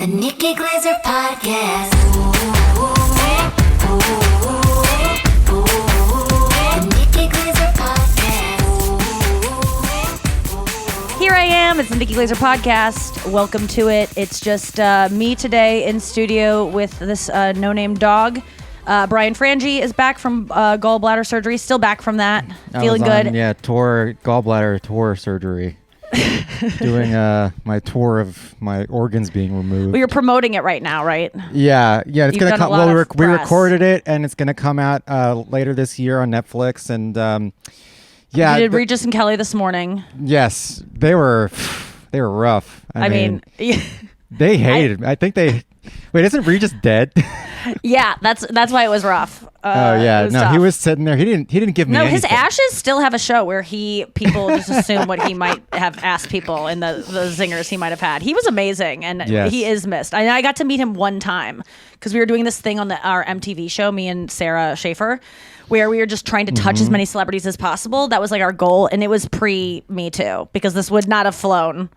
The Nikki Glaser Podcast. The Nikki Glaser Podcast. Here I am. It's the Nikki Glaser Podcast. Welcome to it. It's just me today in studio with this no-name dog. Brian Frangie is back from gallbladder surgery. Still back from that. Feeling good. Gallbladder tour surgery. Doing my tour of my organs being removed. Well, you're promoting it right now, right? Yeah. It's gonna come. Well, we recorded it, and it's gonna come out later this year on Netflix. And yeah, you did Regis and Kelly this morning. Yes, they were rough. I mean, they hated me. I think they. Wait, isn't Regis dead? Yeah, that's why it was rough. No, he was sitting there. He didn't give me anything. His ashes still have a show where people just assume what he might have asked people and the zingers he might have had. He was amazing, and he is missed. I got to meet him one time because we were doing this thing on our MTV show, me and Sarah Schaefer, where we were just trying to touch as many celebrities as possible. That was like our goal, and it was pre-Me Too because this would not have flown.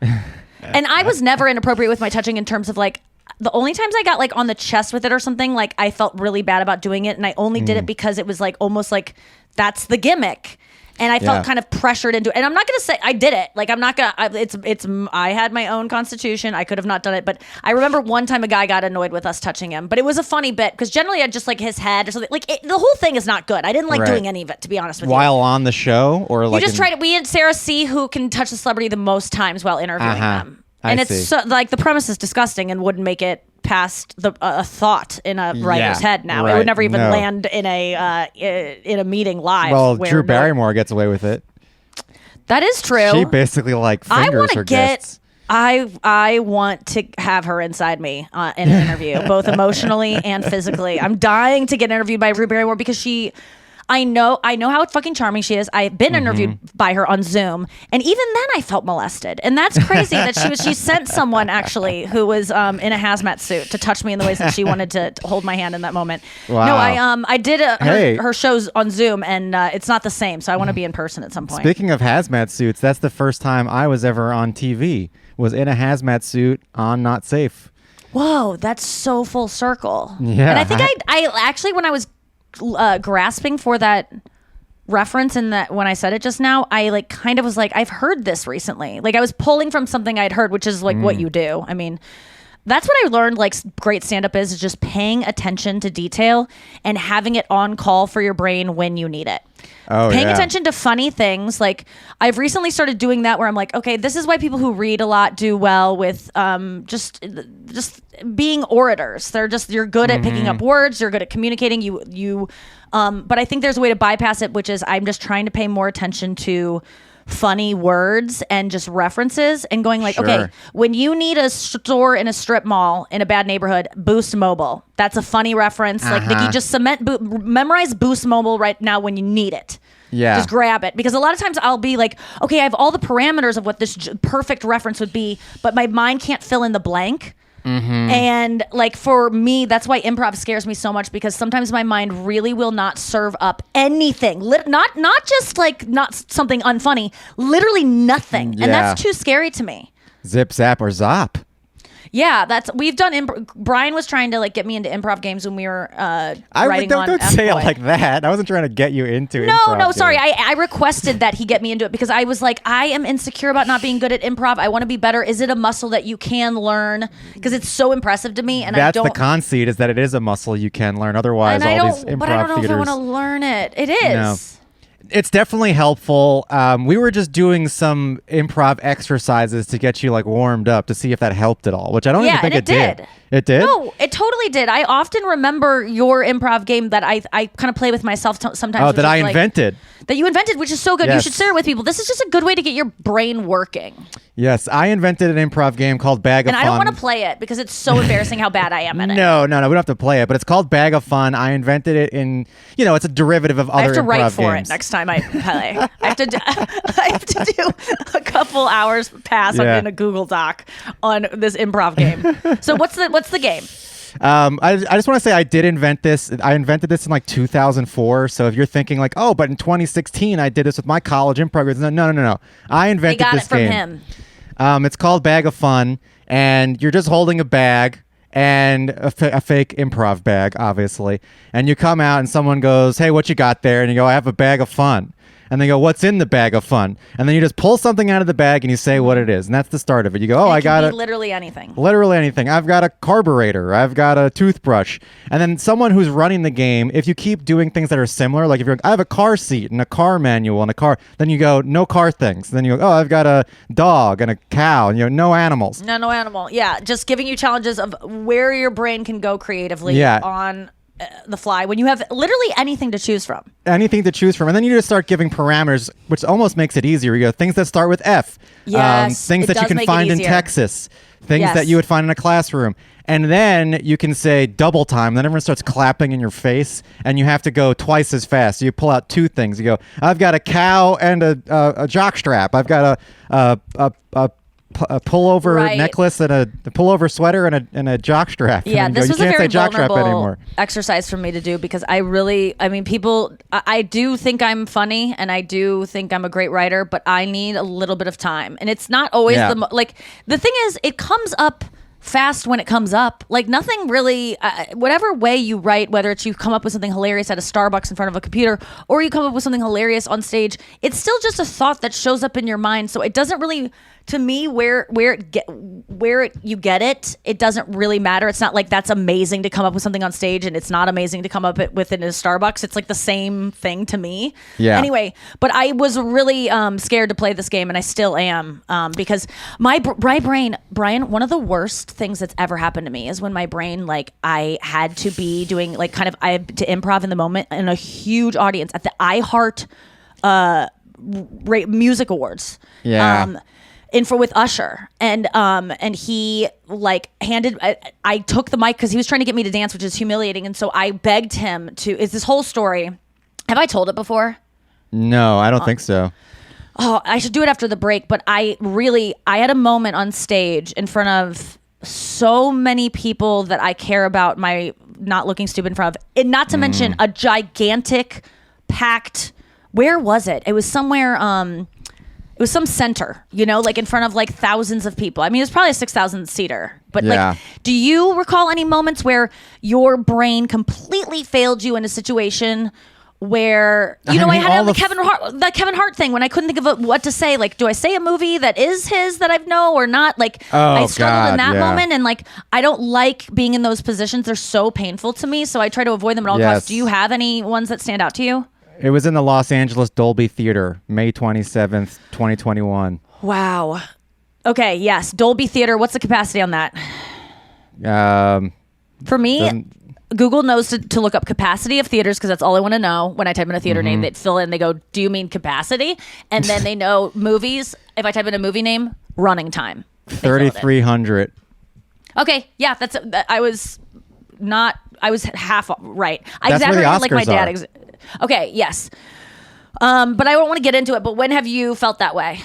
And I was never inappropriate with my touching in terms of like, the only times I got like on the chest with it or something, like I felt really bad about doing it, and I only did it because it was like almost like that's the gimmick, and I felt kind of pressured into it. And I'm not gonna say I did it. Like I'm not gonna. I had my own constitution. I could have not done it, but I remember one time a guy got annoyed with us touching him, but it was a funny bit because generally I just like his head or something. Like the whole thing is not good. I didn't like doing any of it, to be honest with you. While on the show, or like you just tried it. We and Sarah see who can touch the celebrity the most times while interviewing them. And it's so, like the premise is disgusting and wouldn't make it past a thought in a writer's head now. It would never even land in a meeting live. Well, Drew Barrymore gets away with it. That is true. She basically like fingers her guests. I want to have her inside me in an interview, both emotionally and physically. I'm dying to get interviewed by Drew Barrymore because I know how fucking charming she is. I've been interviewed by her on Zoom, and even then I felt molested. And that's crazy that she sent someone actually who was in a hazmat suit to touch me in the ways that she wanted to hold my hand in that moment. Wow. No, I did her shows on Zoom, and it's not the same. So I want to be in person at some point. Speaking of hazmat suits, that's the first time I was ever on TV. Was in a hazmat suit on Not Safe. Whoa, that's so full circle. Yeah, and I think I actually when I was grasping for that reference and that when I said it just now, I like kind of was like, I've heard this recently. Like I was pulling from something I'd heard, which is like what you do. I mean, that's what I learned. Like great stand-up is just paying attention to detail and having it on call for your brain when you need it. Paying attention to funny things. Like I've recently started doing that where I'm like, okay, this is why people who read a lot do well with just being orators. You're good at picking up words. You're good at communicating. But I think there's a way to bypass it, which is I'm just trying to pay more attention to funny words and just references and going like, okay, when you need a store in a strip mall in a bad neighborhood, Boost Mobile. That's a funny reference. Like Nikki, just memorize Boost Mobile right now when you need it. Yeah. Just grab it. Because a lot of times I'll be like, okay, I have all the parameters of what this perfect reference would be, but my mind can't fill in the blank. And like for me, that's why improv scares me so much, because sometimes my mind really will not serve up anything. Not just like not something unfunny, literally nothing. And that's too scary to me. Zip, zap, or zop. Yeah, we've done. Brian was trying to like get me into improv games when we were writing on. Don't say it like that. I wasn't trying to get you into improv. No, sorry. I requested that he get me into it because I was like, I am insecure about not being good at improv. I want to be better. Is it a muscle that you can learn? Because it's so impressive to me, and that's the conceit, is that it is a muscle you can learn. Otherwise, all these improv but I don't know theaters, if I want to learn it. It is. No. It's definitely helpful. We were just doing some improv exercises to get you like warmed up to see if that helped at all, which I don't even think it did. It did? No, it totally did. I often remember your improv game that I kind of play with myself sometimes. Oh, that I invented. That you invented, which is so good. Yes. You should share it with people. This is just a good way to get your brain working. Yes, I invented an improv game called Bag of Fun. And I don't want to play it because it's so embarrassing how bad I am at it. No, we don't have to play it, but it's called Bag of Fun. I invented it in, it's a derivative of other improv games. I have to write for it next time I play. I have to do a couple hours pass in a Google Doc on this improv game. So what's the game? I just want to say I did invent this. I invented this in like 2004. So if you're thinking like, oh, but in 2016 I did this with my college improv. No. I invented this game. They got it from him. It's called Bag of Fun, and you're just holding a bag and a fake improv bag, obviously. And you come out and someone goes, "Hey, what you got there?" And you go, "I have a bag of fun." And they go, "What's in the bag of fun?" And then you just pull something out of the bag and you say what it is. And that's the start of it. You go, "Oh, I got it." Literally anything. Literally anything. I've got a carburetor. I've got a toothbrush. And then someone who's running the game, if you keep doing things that are similar, like if you're, I have a car seat and a car manual and a car, then you go, "No car things." Then you go, "Oh, I've got a dog and a cow." And you go, "No animals." No animal. Yeah, just giving you challenges of where your brain can go creatively on the fly when you have literally anything to choose from. Anything to choose from. And then you just start giving parameters, which almost makes it easier. You go, things that start with F. Yes, things that you can find in Texas. Things that you would find in a classroom. And then you can say double time. Then everyone starts clapping in your face, and you have to go twice as fast. So you pull out two things. You go, "I've got a cow and a jock strap. I've got a pullover necklace and a pullover sweater and a jock strap." Yeah, and this was a very vulnerable anymore. exercise for me to do because I mean, people, I do think I'm funny and I do think I'm a great writer, but I need a little bit of time. And it's not always the thing is, it comes up fast when it comes up. Like nothing really, whatever way you write, whether it's you come up with something hilarious at a Starbucks in front of a computer or you come up with something hilarious on stage, it's still just a thought that shows up in your mind. So it doesn't really, to me, where you get it, it doesn't really matter. It's not like that's amazing to come up with something on stage and it's not amazing to come up with it in a Starbucks. It's like the same thing to me. Yeah. Anyway, but I was really scared to play this game, and I still am, because my brain, Brian, one of the worst things that's ever happened to me is when my brain, like, I had to be doing like I had to improv in the moment in a huge audience at the iHeart Music Awards. Yeah. With Usher, and he like handed. I took the mic because he was trying to get me to dance, which is humiliating, and so I begged him to. Is this whole story? Have I told it before? No, I don't think so. Oh, I should do it after the break. But I had a moment on stage in front of so many people that I care about my not looking stupid in front of, and not to mention a gigantic, packed. Where was it? It was somewhere. It was some center, like in front of like thousands of people. I mean, it was probably a 6,000 seater. But like, do you recall any moments where your brain completely failed you in a situation where, I had the Kevin Hart thing when I couldn't think of what to say. Like, do I say a movie that is his that I know or not? Like, I struggled in that moment, and like, I don't like being in those positions. They're so painful to me, so I try to avoid them at all costs. Do you have any ones that stand out to you? It was in the Los Angeles Dolby Theater, May 27th, 2021. Wow. Okay, yes. Dolby Theater. What's the capacity on that? For me, Google knows to look up capacity of theaters because that's all I want to know. When I type in a theater name, they fill in, they go, "Do you mean capacity?" And then they know movies. If I type in a movie name, running time. 3,300. Okay, yeah, I was half right. I That's exactly where the like my Oscars dad. Okay, yes. But I don't want to get into it. But when have you felt that way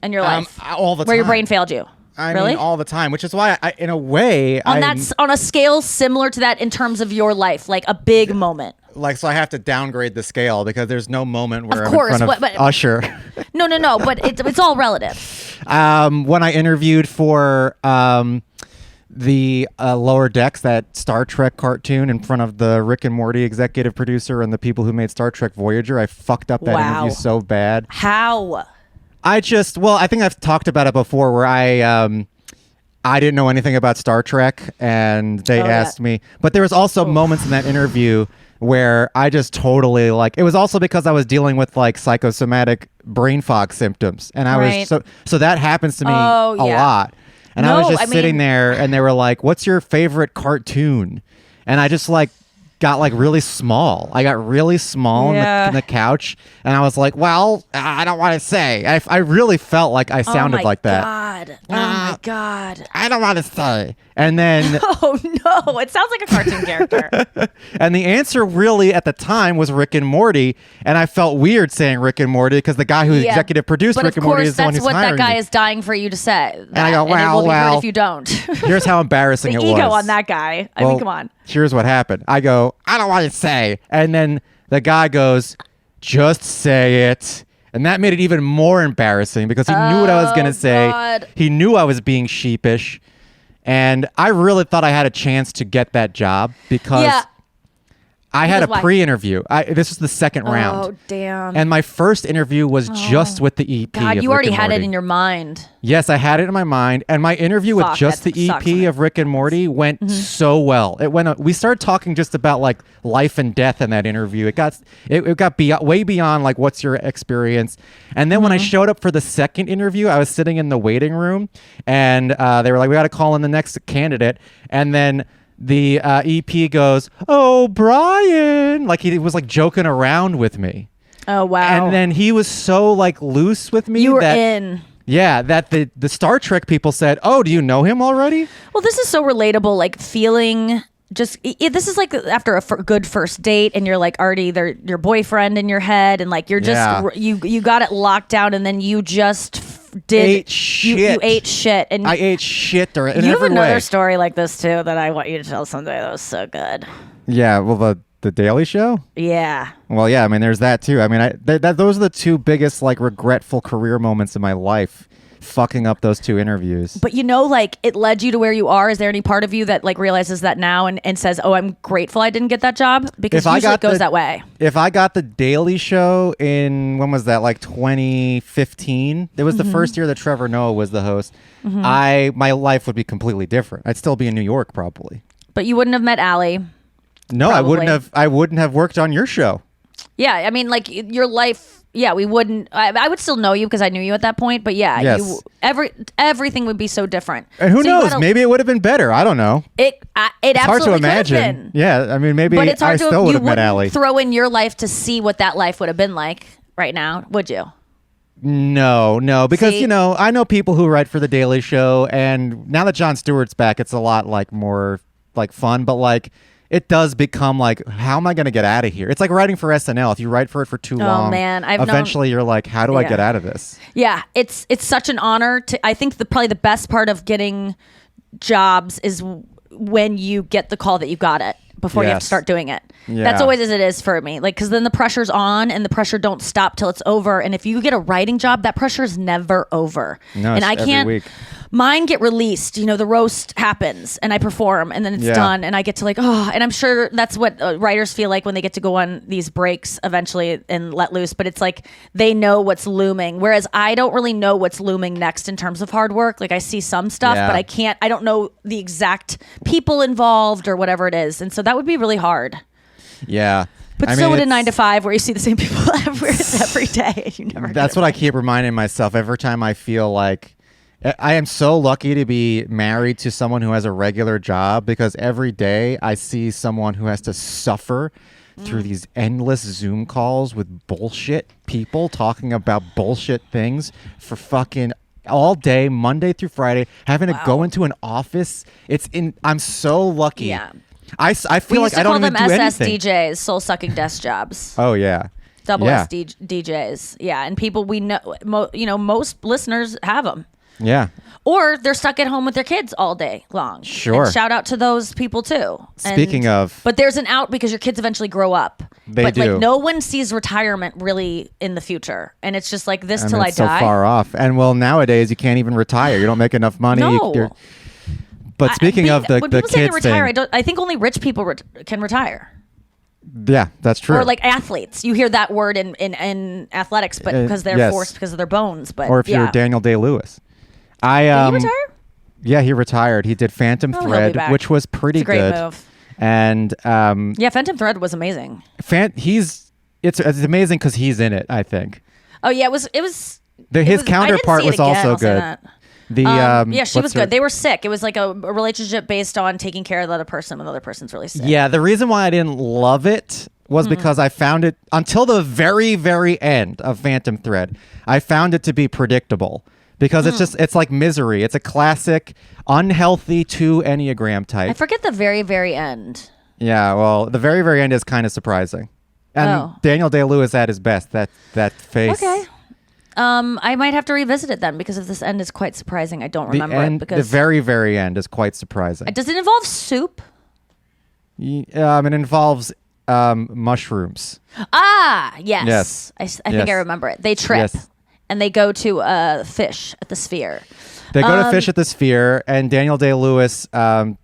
in your life? All the time. Where your brain failed you? I really? mean, all the time, which is why, in a way, on a scale similar to that in terms of your life, like a big moment. Like, so I have to downgrade the scale because there's no moment where of course, I'm in front of Usher. No, but it's all relative. When I interviewed for the Lower Decks, that Star Trek cartoon, in front of the Rick and Morty executive producer and the people who made Star Trek Voyager, I fucked up that interview so bad. How? I think I've talked about it before where I didn't know anything about Star Trek and they asked me, but there was also moments in that interview where I just totally it was also because I was dealing with like psychosomatic brain fog symptoms, and I was so that happens to me a lot. And I was just sitting there, and they were like, "What's your favorite cartoon?" And I just got really small. I got really small in the couch, and I was like, "Well, I don't want to say." I really felt like I sounded like that. Oh my god! I don't want to say. And then, oh no, it sounds like a cartoon character. And the answer really at the time was Rick and Morty, and I felt weird saying Rick and Morty because the guy who executive produced Rick and Morty is the one who's hiring me. That's what that guy is dying for you to say. And I go, well, and it will be heard if you don't. Here's how embarrassing it was. The ego on that guy. I mean, come on. Here's what happened. I go, I don't want to say, and then the guy goes, just say it. And that made it even more embarrassing because he knew what I was going to say. God. He knew I was being sheepish. And I really thought I had a chance to get that job because Yeah. I had a Because why? pre-interview. This was the second round. Oh, damn. And my first interview was just with the EP. God, of you Rick already and had it Morty. in your mind. Yes, I had it in my mind, and my interview with Fuck, just that the sucks EP when of Rick and Morty went Mm-hmm. so well. It went. We started talking just about like life and death in that interview. It got way beyond like what's your experience. And then when I Mm-hmm. showed up for the second interview, I was sitting in the waiting room, and they were like, "We got to call in the next candidate," and then. The EP goes, "Oh, Brian," like he was like joking around with me. Oh, wow. And then he was so like loose with me. you were that, in. Yeah, that the Star Trek people said, "Oh, do you know him already?" Well, this is so relatable, like feeling just this is like after a good first date and you're like already your boyfriend in your head and like you're just you got it locked down and then you just Ate shit. You ate shit and I ate shit in you have every another way. story like this too that I want you to tell someday. That was so good. Yeah, well, the Daily Show. Yeah. Well, yeah, I mean, there's that too. I mean, those are the two biggest like regretful career moments in my life. Fucking up those two interviews. But you know, like it led you to where you are. Is there any part of you that like realizes that now and says, "Oh, I'm grateful I didn't get that job"? Because usually it goes that way. If I got the Daily Show when was that? Like 2015. It was the first year that Trevor Noah was the host. My life would be completely different. I'd still be in New York probably. But you wouldn't have met Allie. No, Probably. I wouldn't have worked on your show. Yeah, I mean, like your life. Yeah, we wouldn't. I would still know you because I knew you at that point. But yeah, Yes. everything would be so different. And who So you knows? gotta- Maybe it would have been better. I don't know. it It's hard to absolutely could have imagine. been. Yeah, I mean, maybe But it's I hard still to. would You have met wouldn't Allie. throw in your life to see what that life would have been like right now, would you? No, because See? I know people who write for the Daily Show, and now that Jon Stewart's back, it's a lot like more like fun, but like it does become like, how am I going to get out of here? It's like writing for SNL. If you write for it for too long, man, eventually you're like, how do I Yeah. get out of this? Yeah, it's such an honor to. I think probably the best part of getting jobs is when you get the call that you got it before you have to Yes. start doing it. Yeah. That's always as it is for me. Like, because then the pressure's on and the pressure don't stop till it's over. And if you get a writing job, that pressure is never over. No, and it's I every can't. week. Mine get released. The roast happens and I perform and then it's Yeah. done and I get to like, and I'm sure that's what writers feel like when they get to go on these breaks eventually and let loose. But it's like they know what's looming. Whereas I don't really know what's looming next in terms of hard work. Like I see some stuff, Yeah. but I don't know the exact people involved or whatever it is. And so that would be really hard. Yeah. But I so mean, would a it's- 9 to 5 where you see the same people every day and you never That's what I keep reminding myself every time I feel like I am so lucky to be married to someone who has a regular job, because every day I see someone who has to suffer through these endless Zoom calls with bullshit people talking about bullshit things for fucking all day, Monday through Friday, having to go into an office. I'm so lucky. Yeah. I We feel used like I to call don't even them do anything. SSDJs, soul sucking desk jobs. Oh yeah. Double Yeah. DJs. Yeah, and people we know, most listeners have them. Yeah. Or they're stuck at home with their kids all day long. Sure. And shout out to those people too. Speaking of- but there's an out because your kids eventually grow up. They but do. like no one sees retirement really in the future, and it's just like this I till mean, I it's so die. far off. And well, nowadays you can't even retire. You don't make enough money. No. But speaking of the when people say they kids retire, thing, I think only rich people can retire. yeah, that's true. Or like athletes. You hear that word in athletics, but because they're yes. forced because of their bones. But or if yeah. you're Daniel Day-Lewis. Did he retire? Yeah, he retired. He did Phantom Oh, he'll be Thread, back. which was pretty It's a great good. move. And Yeah, Phantom Thread was amazing. it's amazing because he's in it. I think Oh yeah, it was. his counterpart was also good. Yeah, she what's was her- good. They were sick. It was like a relationship based on taking care of the other person when the other person's really sick. Yeah, the reason why I didn't love it was because I found it until the very, very end of Phantom Thread. I found it to be predictable because it's like Misery. It's a classic unhealthy 2 Enneagram type. I forget the very, very end. Yeah, well, the very, very end is kind of surprising. And Oh. Daniel Day-Lewis at his best. That face. Okay. I might have to revisit it then because if this end is quite surprising, I don't The remember it end, the because very, very end is quite surprising. does it involve soup? It involves mushrooms. Ah, yes. Yes. I think I Yes. remember it. They trip. Yes. and they go to fish at the Sphere. They go to fish at the Sphere, and Daniel Day-Lewis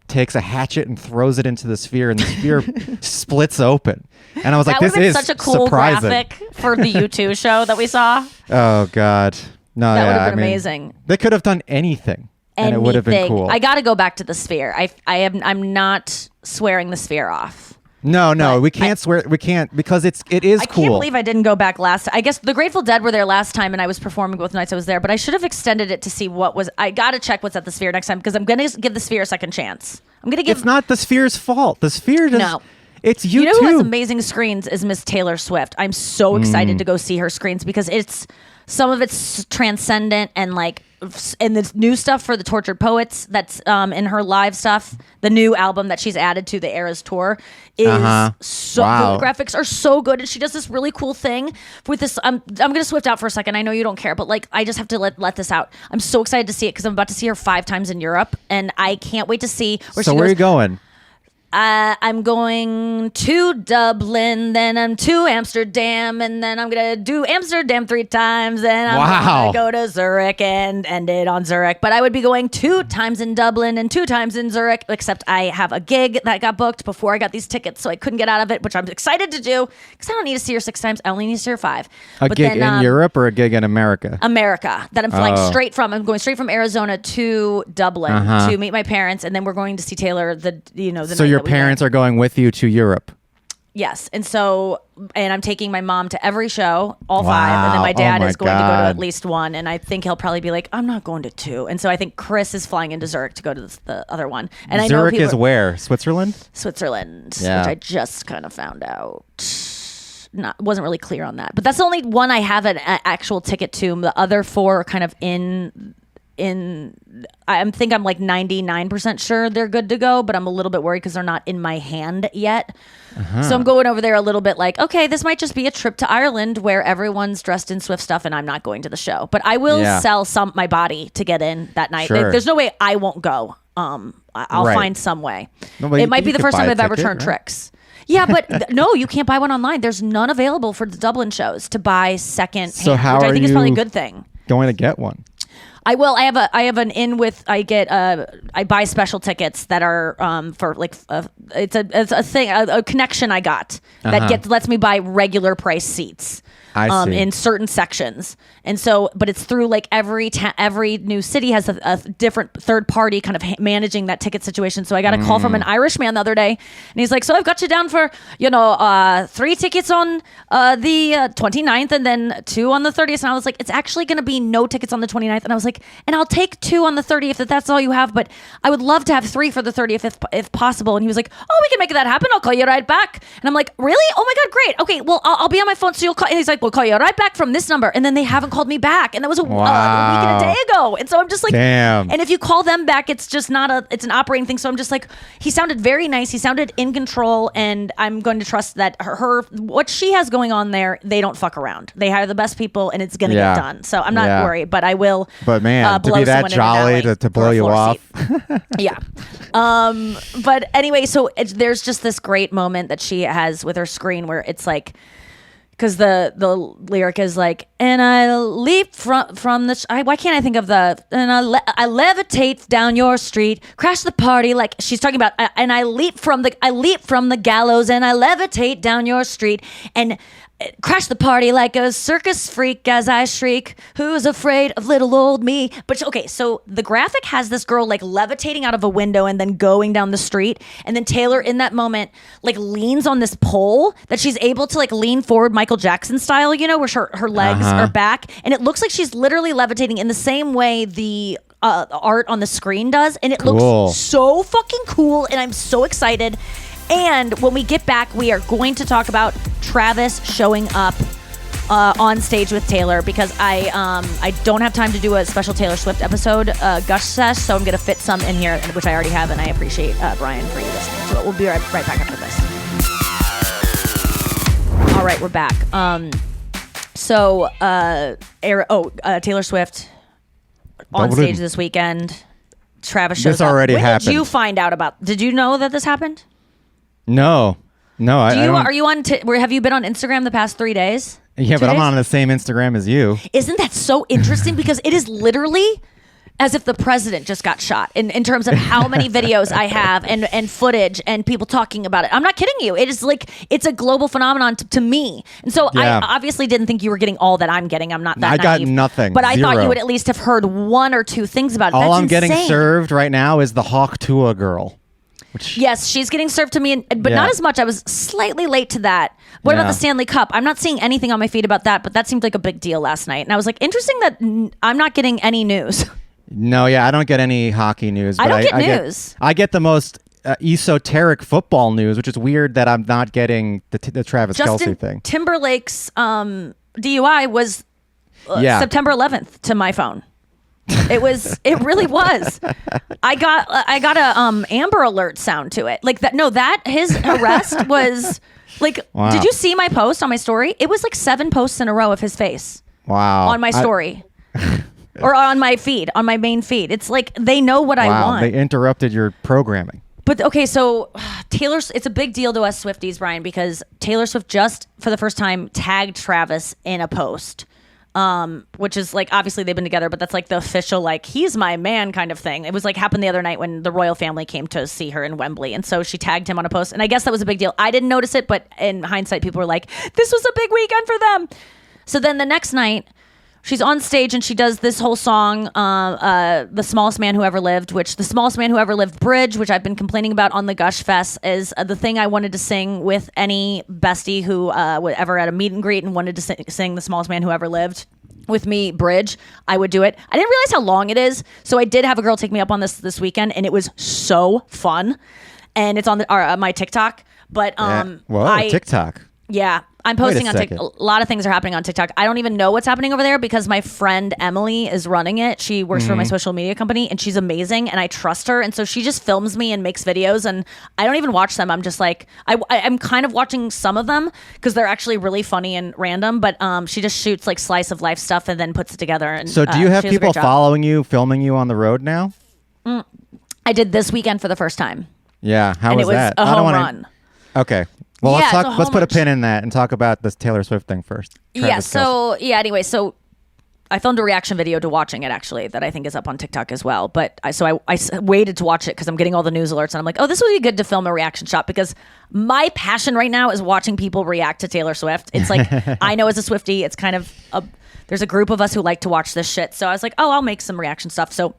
takes a hatchet and throws it into the Sphere, and the Sphere splits open. And I was like, That this would have is been such a cool surprising. graphic for the U2 show that we saw. Oh, God. No, That yeah, would have been I mean, amazing. They could have done anything, and it would have been cool. I got to go back to the Sphere. I'm not swearing the Sphere off. No, but we can't swear. We can't because it is I cool. can't believe I didn't go back last. I guess the Grateful Dead were there last time, and I was performing both nights I was there. But I should have extended it to see what was. I got to check what's at the Sphere next time because I'm going to give the Sphere a second chance. I'm going to give. It's not the Sphere's fault. The Sphere just. No. It's you know who has too. amazing screens is Miss Taylor Swift. I'm so excited to go see her screens because some of it's transcendent and like and the new stuff for the Tortured Poets that's in her live stuff. The new album that she's added to the Eras tour is so Wow. the graphics are so good, and she does this really cool thing with this. I'm gonna Swift out for a second. I know you don't care, but like I just have to let this out. I'm so excited to see it because I'm about to see her 5 times in Europe, and I can't wait to see where So she where are goes. you going? I'm going to Dublin, then I'm to Amsterdam, and then I'm gonna do Amsterdam 3 times, and I'm Wow. gonna go to Zurich and end it on Zurich. But I would be going 2 times in Dublin and 2 times in Zurich, except I have a gig that got booked before I got these tickets, so I couldn't get out of it, which I'm excited to do because I don't need to see her 6 times. I only need to see her 5. A gig in Europe or a gig in America? America that I'm flying Oh. straight from. I'm going straight from Arizona to Dublin to meet my parents, and then we're going to see Taylor. The So night your that we parents go. are going with you to Europe. Yes, and I'm taking my mom to every show, all 5, and then Wow. my dad Oh my is going to go to God. at least 1, and I think he'll probably be like, I'm not going to 2, and so I think Chris is flying into Zurich to go to the other one, and I know Zurich people is where? Switzerland? Switzerland, Yeah. which I just kind of found out. Wasn't really clear on that, but that's the only one I have an actual ticket to. The other 4 are kind of in. I think I'm like 99% sure they're good to go, but I'm a little bit worried because they're not in my hand yet. So I'm going over there a little bit like, okay, this might just be a trip to Ireland where everyone's dressed in Swift stuff and I'm not going to the show. But I will sell my body to get in that night. Sure. There's no way I won't go. I'll Right. find some way. No, but It might you be the could first buy time a I've ever ticket, turned right? tricks. Yeah, but no, you can't buy one online. There's none available for the Dublin shows to buy second So hand, how which I are think is probably a you- good thing. Going to get one. I will. I have an in with. I buy special tickets that are for like it's a thing, a connection I got that lets me buy regular price seats. I see. In certain sections, and so, but it's through like every new city has a different third party kind of managing that ticket situation. So I got a call from an Irish man the other day, and he's like, "So I've got you down for 3 tickets on the 29th, and then 2 on the 30th." And I was like, "It's actually going to be no tickets on the 29th," and I was like, "And I'll take 2 on the 30th if that's all you have, but I would love to have 3 for the 30th if possible." And he was like, "Oh, we can make that happen. I'll call you right back." And I'm like, "Really? Oh my god, great. Okay, well I'll be on my phone, so you'll call." And he's like, "We'll call you right back from this number," and then they haven't called me back, and that was a week and a day ago. And so I'm just like, damn. And if you call them back, it's just not it's an operating thing. So I'm just like, he sounded very nice, he sounded in control, and I'm going to trust that her what she has going on there, they don't fuck around. They hire the best people, and it's gonna get done. So I'm not worried, but I will. But man, to blow be that someone in an jolly alley to for blow a you floor off. seat. Yeah. But anyway, so there's just this great moment that she has with her screen where it's like, because the lyric is like, and I leap from the. Why can't I think of the? And I levitate down your street, crash the party like she's talking about. And I leap from the gallows, and I levitate down your street, and crash the party like a circus freak as I shriek, who's afraid of little old me. But okay, so the graphic has this girl like levitating out of a window and then going down the street, and then Taylor in that moment like leans on this pole that she's able to like lean forward Michael Jackson style, where her legs are back, and it looks like she's literally levitating in the same way the art on the screen does, and it looks so fucking cool, and I'm so excited. And when we get back, we are going to talk about Travis showing up on stage with Taylor, because I don't have time to do a special Taylor Swift episode, Gush Sesh, so I'm going to fit some in here, which I already have, and I appreciate, Brian, for you listening. So we'll be right back after this. All right, we're back. Taylor Swift on stage this weekend. Travis shows This up. already When happened. did you find out about? Did you know that this happened? No. No, I don't. Are you on? Have you been on Instagram the past 3 days? Yeah, 2 but I'm days? on the same Instagram as you. Isn't that so interesting? Because it is literally as if the president just got shot in terms of how many videos I have and footage and people talking about it. I'm not kidding you. It is like, it's a global phenomenon to me. And so Yeah. I obviously didn't think you were getting all that I'm getting. I'm not that I got naive. nothing. But I thought Zero. you would at least have heard one or two things about it. All That's I'm getting insane. served right now is the Hawk Tua girl. Yes, she's getting served to me, but Yeah. not as much. I was slightly late to that. What about Yeah. the Stanley Cup? I'm not seeing anything on my feed about that, but that seemed like a big deal last night. And I was like, interesting that I'm not getting any news. No, yeah, I don't get any hockey news. I But don't get news. I get the most esoteric football news, which is weird that I'm not getting the Travis Justin Kelce thing. Timberlake's DUI was Yeah. September 11th to my phone. It really was. I got a Amber Alert sound to it. Like that. No, that his arrest was like. Wow. Did you see my post on my story? It was like 7 posts in a row of his face Wow. on my story. Or on my feed, on my main feed. It's like they know what I Wow, want. they interrupted your programming. But okay, so it's a big deal to us Swifties, Brian, because Taylor Swift just for the first time tagged Travis in a post, which is like obviously they've been together, but that's like the official like he's my man kind of thing. It was like happened the other night when the royal family came to see her in Wembley, and so she tagged him on a post, and I guess that was a big deal. I didn't notice it, but in hindsight, people were like, "This was a big weekend for them." So then the next night. She's on stage and she does this whole song, The Smallest Man Who Ever Lived, which The Smallest Man Who Ever Lived Bridge, which I've been complaining about on the Gush Fest, is the thing I wanted to sing with any bestie who ever at a meet and greet and wanted to sing The Smallest Man Who Ever Lived with me, Bridge. I would do it. I didn't realize how long it is. So I did have a girl take me up on this weekend and it was so fun. And it's on my TikTok. But Whoa, TikTok. Yeah, I'm posting on second. TikTok. A lot of things are happening on TikTok. I don't even know what's happening over there because my friend Emily is running it. She works for my social media company and she's amazing and I trust her. And so she just films me and makes videos and I don't even watch them. I'm just like, I'm kind of watching some of them because they're actually really funny and random. But she just shoots like slice of life stuff and then puts it together. And So do you have she does a great people job. following you, filming you on the road now? I did this weekend for the first time. Yeah, how And was it was that? a I don't home wanna- run. Okay. Well, Yeah, let's it's talk. a Let's home put a run. pin in that and talk about this Taylor Swift thing first. Travis Kelce. Anyway, so I filmed a reaction video to watching it actually that I think is up on TikTok as well. But I waited to watch it because I'm getting all the news alerts and I'm like, oh, this would be good to film a reaction shot because my passion right now is watching people react to Taylor Swift. It's like I know as a Swiftie, it's kind of there's a group of us who like to watch this shit. So I was like, oh, I'll make some reaction stuff. So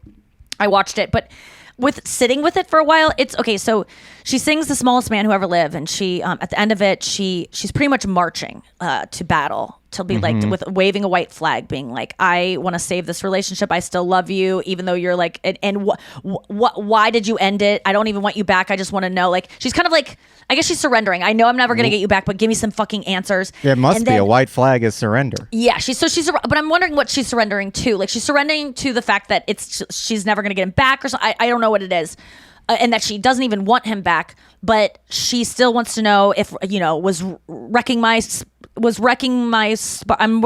I watched it, but with sitting with it for a while, it's okay. So she sings "The Smallest Man Who Ever Lived," and she at the end of it, she's pretty much marching to battle. To be like with waving a white flag, being like, "I want to save this relationship. I still love you, even though you're like, and why did you end it? I don't even want you back. I just want to know." Like she's kind of like, I guess she's surrendering. I know I'm never gonna get you back, but give me some fucking answers. It must And be then- a white flag is surrender. Yeah, but I'm wondering what she's surrendering to. Like she's surrendering to the fact that she's never going to get him back, or something. I don't know what it is, and that she doesn't even want him back. But she still wants to know if was wrecking my. I'm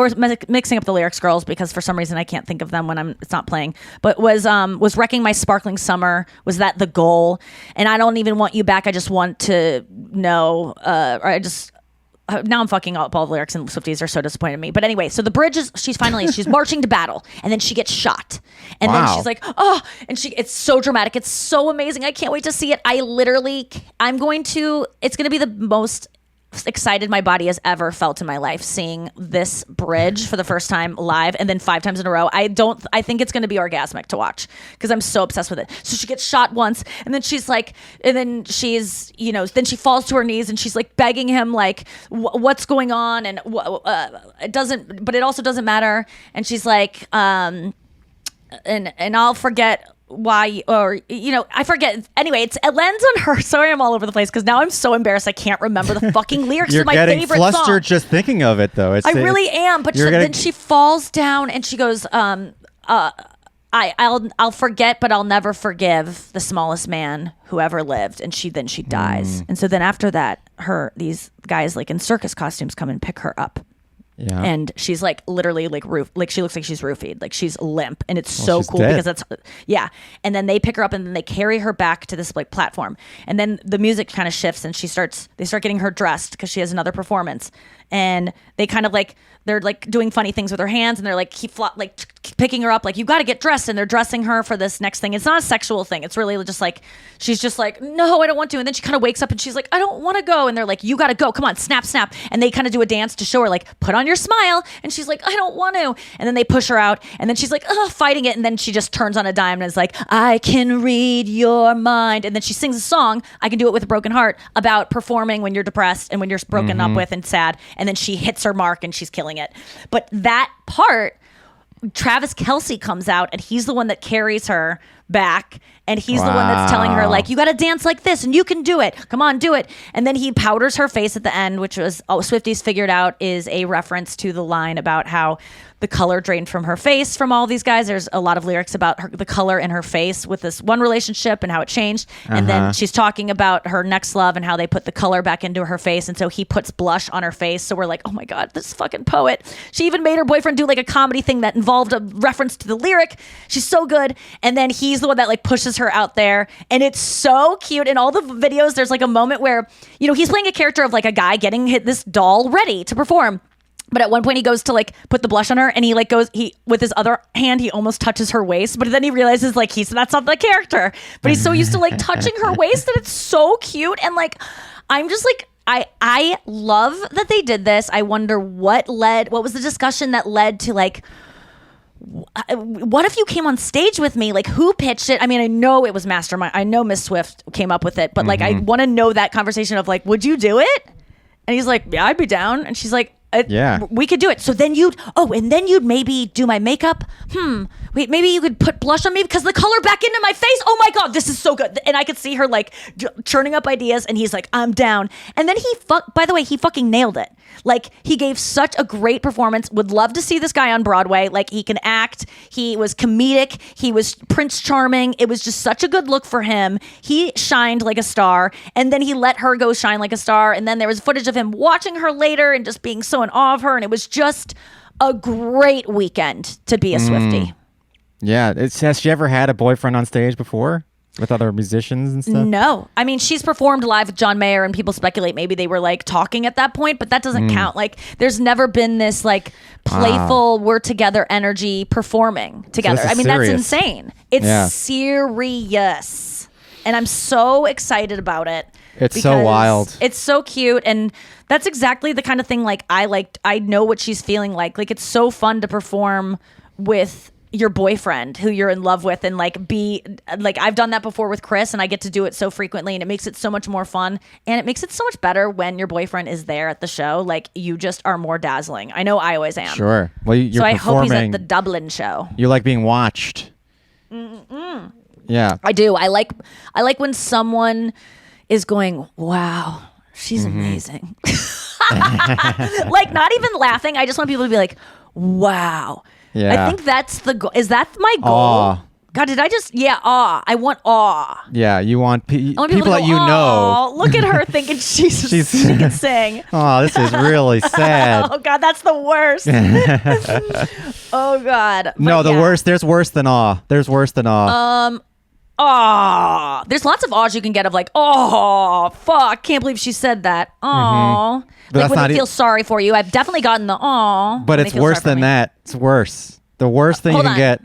mixing up the lyrics, girls, because for some reason I can't think of them when it's not playing. But was wrecking my sparkling summer? Was that the goal? And I don't even want you back. I just want to know. Now I'm fucking up all the lyrics and Swifties are so disappointed in me. But anyway, so the bridge is, she's marching to battle and then she gets shot. And then Wow. she's like, oh, and it's so dramatic. It's so amazing. I can't wait to see it. It's going to be the most excited my body has ever felt in my life seeing this bridge for the first time live and then 5 times in a row. I think it's going to be orgasmic to watch because I'm so obsessed with it. So she gets shot once and then she's like, and then she's, then she falls to her knees and she's like begging him like, what's going on? And but it also doesn't matter. And she's like, and I'll forget why, or I forget. Anyway, it lands on her. Sorry, I'm all over the place because now I'm so embarrassed I can't remember the fucking lyrics You're to my getting favorite flustered song. just thinking of it, though. I really am. But then she falls down and she goes, I'll forget, but I'll never forgive the smallest man who ever lived. And she dies. And so then after that, these guys like in circus costumes come and pick her up. Yeah. And she's like literally like she looks like she's roofied, like she's limp, and it's so she's cool dead. because that's and then they pick her up and then they carry her back to this like platform, and then the music kind of shifts and they start getting her dressed because she has another performance, and they kind of like they're like doing funny things with her hands, and they're like picking her up like you got to get dressed, and they're dressing her for this next thing. It's not a sexual thing, it's really just like she's just like, no, I don't want to, and then she kind of wakes up and she's like, I don't want to go, and they're like, you got to go, come on, snap, and they kind of do a dance to show her like, put on your smile, and she's like, I don't want to, and then they push her out, and then she's like, fighting it, and then she just turns on a dime and is like, I can read your mind, and then she sings a song, I Can Do It With a Broken Heart, about performing when you're depressed and when you're broken up with and sad, and then she hits her mark and she's killing it. But that part, Travis Kelce comes out and he's the one that carries her back, and he's the one that's telling her like, you got to dance like this and you can do it, come on, do it. And then he powders her face at the end, which was Swifties figured out is a reference to the line about how the color drained from her face from all these guys. There's a lot of lyrics about the color in her face with this one relationship and how it changed. And then she's talking about her next love and how they put the color back into her face, and so he puts blush on her face, so we're like, oh my god, this fucking poet. She even made her boyfriend do like a comedy thing that involved a reference to the lyric. She's so good. And then he's the one that like pushes her out there, and it's so cute. In all the videos there's like a moment where, you know, he's playing a character of like a guy getting this doll ready to perform, but at one point he goes to like put the blush on her, and he like he with his other hand he almost touches her waist, but then he realizes like that's not the character, but he's so used to like touching her waist that it's so cute. And like I'm just like I love that they did this. I wonder what was the discussion that led to like, what if you came on stage with me? Like, who pitched it? I mean, I know it was Mastermind. I know Miss Swift came up with it, but like, I want to know that conversation of like, would you do it? And he's like, yeah, I'd be down. And she's like, yeah, we could do it. So then you'd maybe do my makeup. Wait, maybe you could put blush on me because the color back into my face. Oh my God, this is so good. And I could see her like churning up ideas, and he's like, I'm down. And then by the way, he fucking nailed it. Like, he gave such a great performance. Would love to see this guy on Broadway. Like, he can act. He was comedic. He was Prince Charming. It was just such a good look for him. He shined like a star, and then he let her go shine like a star. And then there was footage of him watching her later and just being so in awe of her. And it was just a great weekend to be a Swiftie. Yeah. Has she ever had a boyfriend on stage before with other musicians and stuff? No. I mean, she's performed live with John Mayer, and people speculate maybe they were like talking at that point, but that doesn't count. Like, there's never been this like playful, we're together energy performing together. So I mean, serious. that's insane. It's serious. And I'm so excited about it. It's so wild. It's so cute. And that's exactly the kind of thing like I know what she's feeling like. Like, it's so fun to perform with your boyfriend who you're in love with, and like be like, I've done that before with Chris, and I get to do it so frequently, and it makes it so much more fun, and it makes it so much better when your boyfriend is there at the show. Like, you just are more dazzling. I know I always am. Sure. Well, you're so I performing. hope he's at the Dublin show. You like being watched. Yeah. I do. I like when someone is going, wow, she's amazing. Like, not even laughing. I just want people to be like, wow. Yeah. I think that's the goal. Is that my goal? Awe. God, did I just? Yeah, awe. I want awe. Yeah, you want I want people to that go, you know. "Aw, look at her thinking she can sing. Oh, this is really sad. Oh God, that's the worst. Oh God. No, But yeah. worst. There's worse than awe. There's worse than awe. Aw. There's lots of awes you can get of like, oh, fuck, can't believe she said that. Aw. But Like that's when not they feel sorry for you. I've definitely gotten the aw. But when it's they feel worse sorry for than me. that. It's worse. The worst thing you Hold can on. get.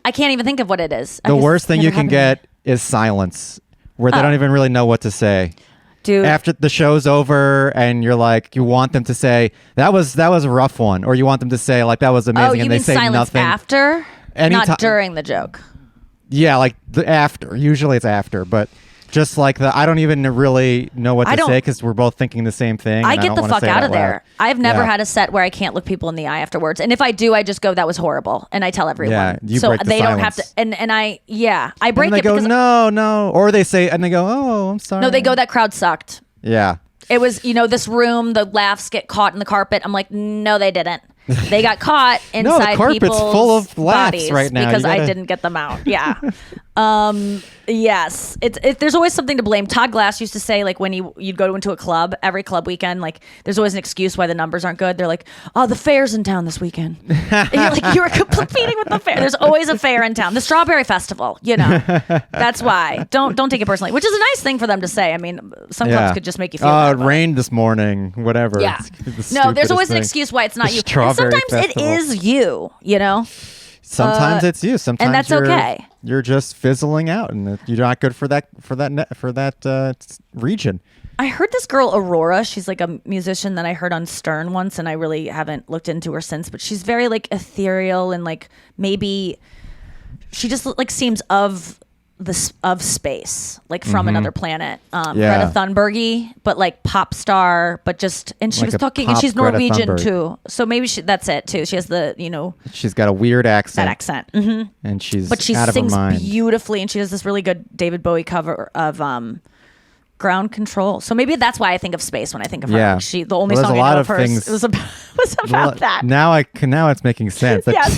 I can't even think of what it is. The worst thing you can get is silence, where they don't even really know what to say. Dude. After the show's over, and you're like, you want them to say that was a rough one, or you want them to say like that was amazing, Oh, you and they mean say silence nothing. after? Anytime- Not during the joke. Yeah, like the after. Usually it's after, but just like I don't even really know what I to don't- say because we're both thinking the same thing. I and get don't the wanna fuck say it out of loud. there. I've never Yeah. had a set where I can't look people in the eye afterwards. And if I do, I just go, that was horrible. And I tell everyone. Yeah, you so break the they don't have to. silence. And I break And they it go, because no, or they say, and they go, oh, I'm sorry. no, they go, that crowd sucked. Yeah. It was, this room, the laughs get caught in the carpet. I'm like, no, they didn't. They got caught inside carpet's people's full of laughs bodies right now. because You I gotta- didn't get them out. Yeah. Yes, there's always something to blame. Todd Glass used to say, like, when you'd go into a club every club weekend, like, there's always an excuse why the numbers aren't good. They're like, oh, the fair's in town this weekend. And you're like, you were competing with the fair. There's always a fair in town. The Strawberry Festival, that's why. Don't take it personally, which is a nice thing for them to say. I mean, some clubs could just make you feel bad. It rained this morning, whatever. Yeah. No, there's always an excuse why it's not you. And sometimes it is you, Sometimes it's you. Sometimes and that's okay. You're just fizzling out, and you're not good for that region. I heard this girl Aurora. She's like a musician that I heard on Stern once, and I really haven't looked into her since. But she's very like ethereal, and like maybe she just like seems of space, like from another planet. Greta Thunberg, but like pop star, but just and she like was talking, and she's Greta Norwegian Thunberg. too. So maybe that's it too. She has the she's got a weird accent. that accent, mm-hmm. And she's but she out of her sings mind. beautifully, and she does this really good David Bowie cover of Ground Control. So maybe that's why I think of space when I think of her. Yeah. The only Well, song there's a I lot know of of hers things- was about that. Now it's making sense. Yeah,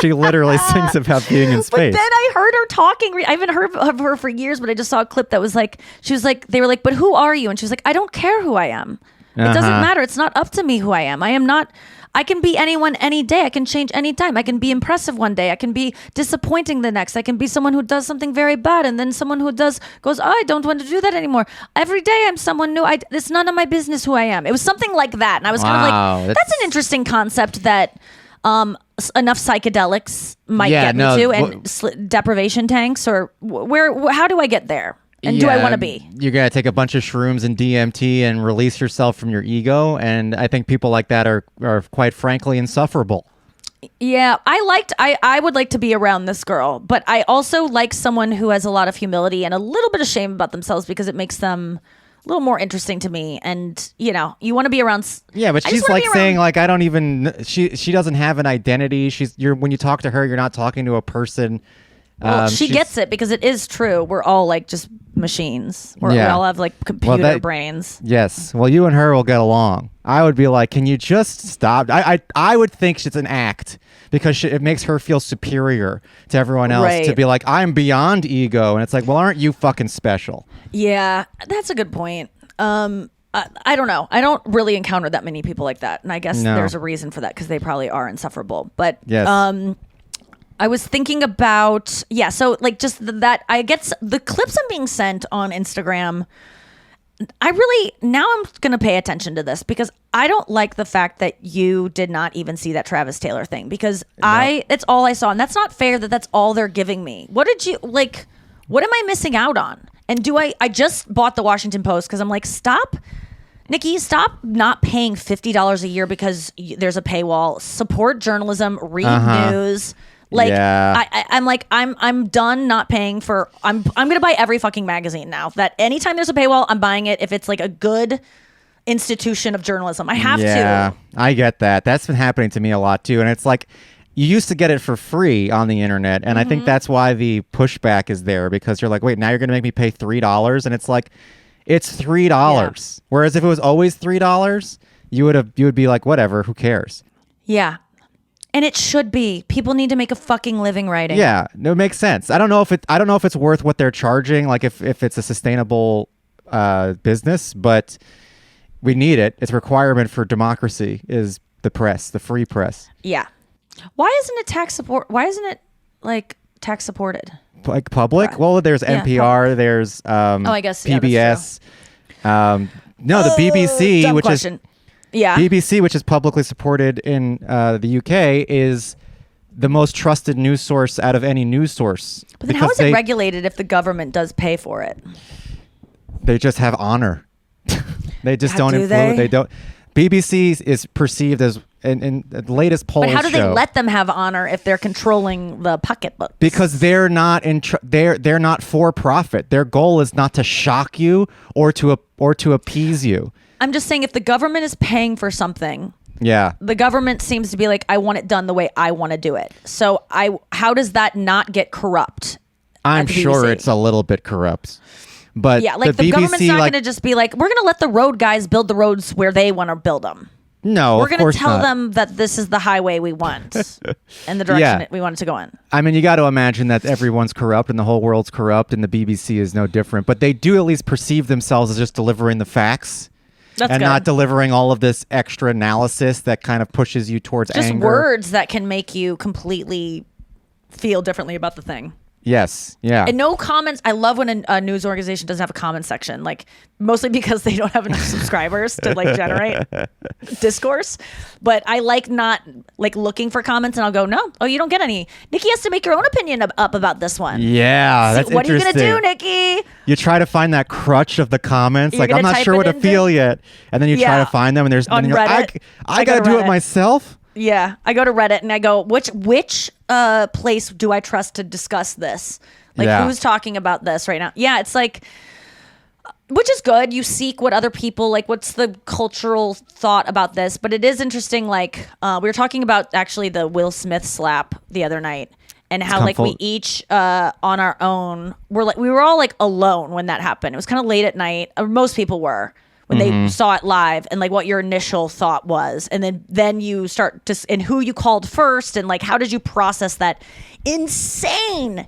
She literally sings about being in But space. then I heard her talking. I haven't heard of her for years, but I just saw a clip that was like, she was like, they were like, but who are you? And she was like, I don't care who I am. It doesn't matter. It's not up to me who I am. I can be anyone any day. I can change anytime. I can be impressive one day. I can be disappointing the next. I can be someone who does something very bad, and then someone who goes, oh, I don't want to do that anymore. Every day I'm someone new. It's none of my business who I am. It was something like that. And I was kind of like, that's an interesting concept that enough psychedelics might get me to, and deprivation tanks, or how do I get there? And do I want to be? You gotta take a bunch of shrooms and DMT and release yourself from your ego. And I think people like that are quite frankly insufferable. Yeah, I would like to be around this girl, but I also like someone who has a lot of humility and a little bit of shame about themselves, because it makes them a little more interesting to me. And you want to be around. Yeah, but she's like saying like, I don't even. She doesn't have an identity. When you talk to her, you're not talking to a person. Well, she gets it, because it is true. We're all like just machines. We all have like computer brains. Yes. Well, you and her will get along. I would be like, can you just stop? I would think it's an act, because it makes her feel superior to everyone else to be like, I'm beyond ego. And it's like, well, aren't you fucking special? Yeah, that's a good point. I don't know. I don't really encounter that many people like that. And I guess there's a reason for that, because they probably are insufferable. But yes. I was thinking about, so like just that I get the clips I'm being sent on Instagram. Now I'm going to pay attention to this, because I don't like the fact that you did not even see that Travis Taylor thing, because it's all I saw. And that's not fair that that's all they're giving me. What am I missing out on? And I just bought the Washington Post, because I'm like, Nikki, stop not paying $50 a year because there's a paywall. Support journalism, read news. Like, I'm like, I'm done not paying for. I'm gonna buy every fucking magazine now. That anytime there's a paywall, I'm buying it. If it's like a good institution of journalism, I have to. Yeah, I get that. That's been happening to me a lot too. And it's like, you used to get it for free on the internet, and I think that's why the pushback is there, because you're like, wait, now you're gonna make me pay $3, and it's like, it's $3. Yeah. Whereas if it was always $3, you would be like, whatever, who cares? Yeah. And it should be. People need to make a fucking living writing. Yeah, no, it makes sense. I don't know if it's worth what they're charging, like if it's a sustainable business, but we need it. It's a requirement for democracy, is the press, the free press. Yeah. Why isn't it tax support? Why isn't it like tax supported? Like public? Right. Well, there's NPR, there's I guess PBS. No, the BBC, dumb which question. is BBC, which is publicly supported in the UK, is the most trusted news source out of any news source. But then how is it regulated if the government does pay for it? They just have honor. They just don't do influence. they? They don't. BBC is perceived as in the latest polls. But how do they let them have honor if they're controlling the pocketbooks? Because they're not they're not for profit. Their goal is not to shock you or to appease you. I'm just saying, if the government is paying for something, the government seems to be like, I want it done the way I want to do it. So how does that not get corrupt? I'm sure it's a little bit corrupt. But yeah, like the BBC, government's not going to just be like, we're going to let the road guys build the roads where they want to build them. No, We're of going to course tell not. them that this is the highway we want and the direction we want it to go in. I mean, you got to imagine that everyone's corrupt and the whole world's corrupt, and the BBC is no different. But they do at least perceive themselves as just delivering the facts. That's and good. not delivering all of this extra analysis that kind of pushes you towards Just anger. words that can make you completely feel differently about the thing. Yes. Yeah. And no comments. I love when a news organization doesn't have a comment section, like mostly because they don't have enough subscribers to like generate discourse. But I like not like looking for comments, and I'll go, no, oh, you don't get any. Nikki has to make your own opinion up about this one. Yeah, that's what are you gonna interesting. do, Nikki? You try to find that crutch of the comments. You're like, I'm gonna not type sure it what to into- feel yet. And then you try Yeah. to find them, and there's On and you're like, Reddit. I I go got to to do it Reddit. myself. Yeah, I go to Reddit and I go, which place do I trust to discuss this? Like, Yeah. who's talking about this right now? Yeah, it's like, which is good. You seek what other people like. What's the cultural thought about this? But it is interesting. Like, we were talking about actually the Will Smith slap the other night, and how like we each on our own we were all like alone when that happened. It was kind of late at night. Or most people were. When they saw it live, and like what your initial thought was, and then you start to and who you called first, and like how did you process that insane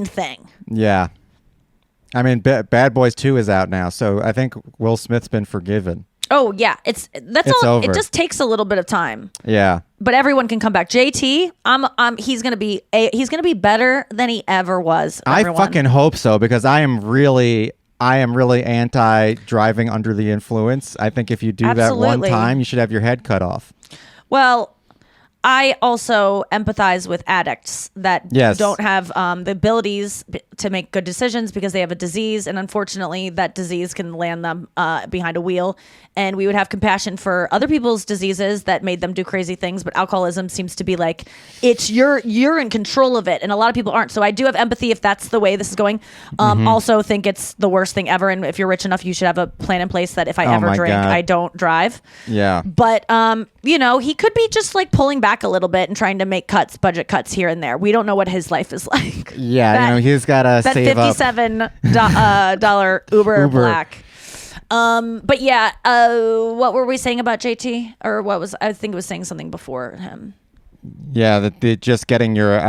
thing? Yeah. I mean, Bad Boys 2 is out now, so I think Will Smith's been forgiven. Oh yeah, it's all. over. It just takes a little bit of time, Yeah. but everyone can come back. JT, he's gonna be better than he ever was. I everyone. fucking hope so, because I am really anti driving under the influence. I think if you do that one Absolutely. time, you should have your head cut off. Well, I also empathize with addicts that Yes. don't have the abilities to make good decisions because they have a disease, and unfortunately that disease can land them behind a wheel. And we would have compassion for other people's diseases that made them do crazy things, but alcoholism seems to be like you're in control of it, and a lot of people aren't. So I do have empathy if that's the way this is going. Also think it's the worst thing ever, and if you're rich enough, you should have a plan in place that if I ever my drink, God. I don't drive. Yeah. But he could be just like pulling back a little bit and trying to make budget cuts here and there. We don't know what his life is like. Yeah, he's got to that save up. $57 Uber Uber. Black. But yeah, what were we saying about JT? Or I think it was saying something before him. Yeah, just getting your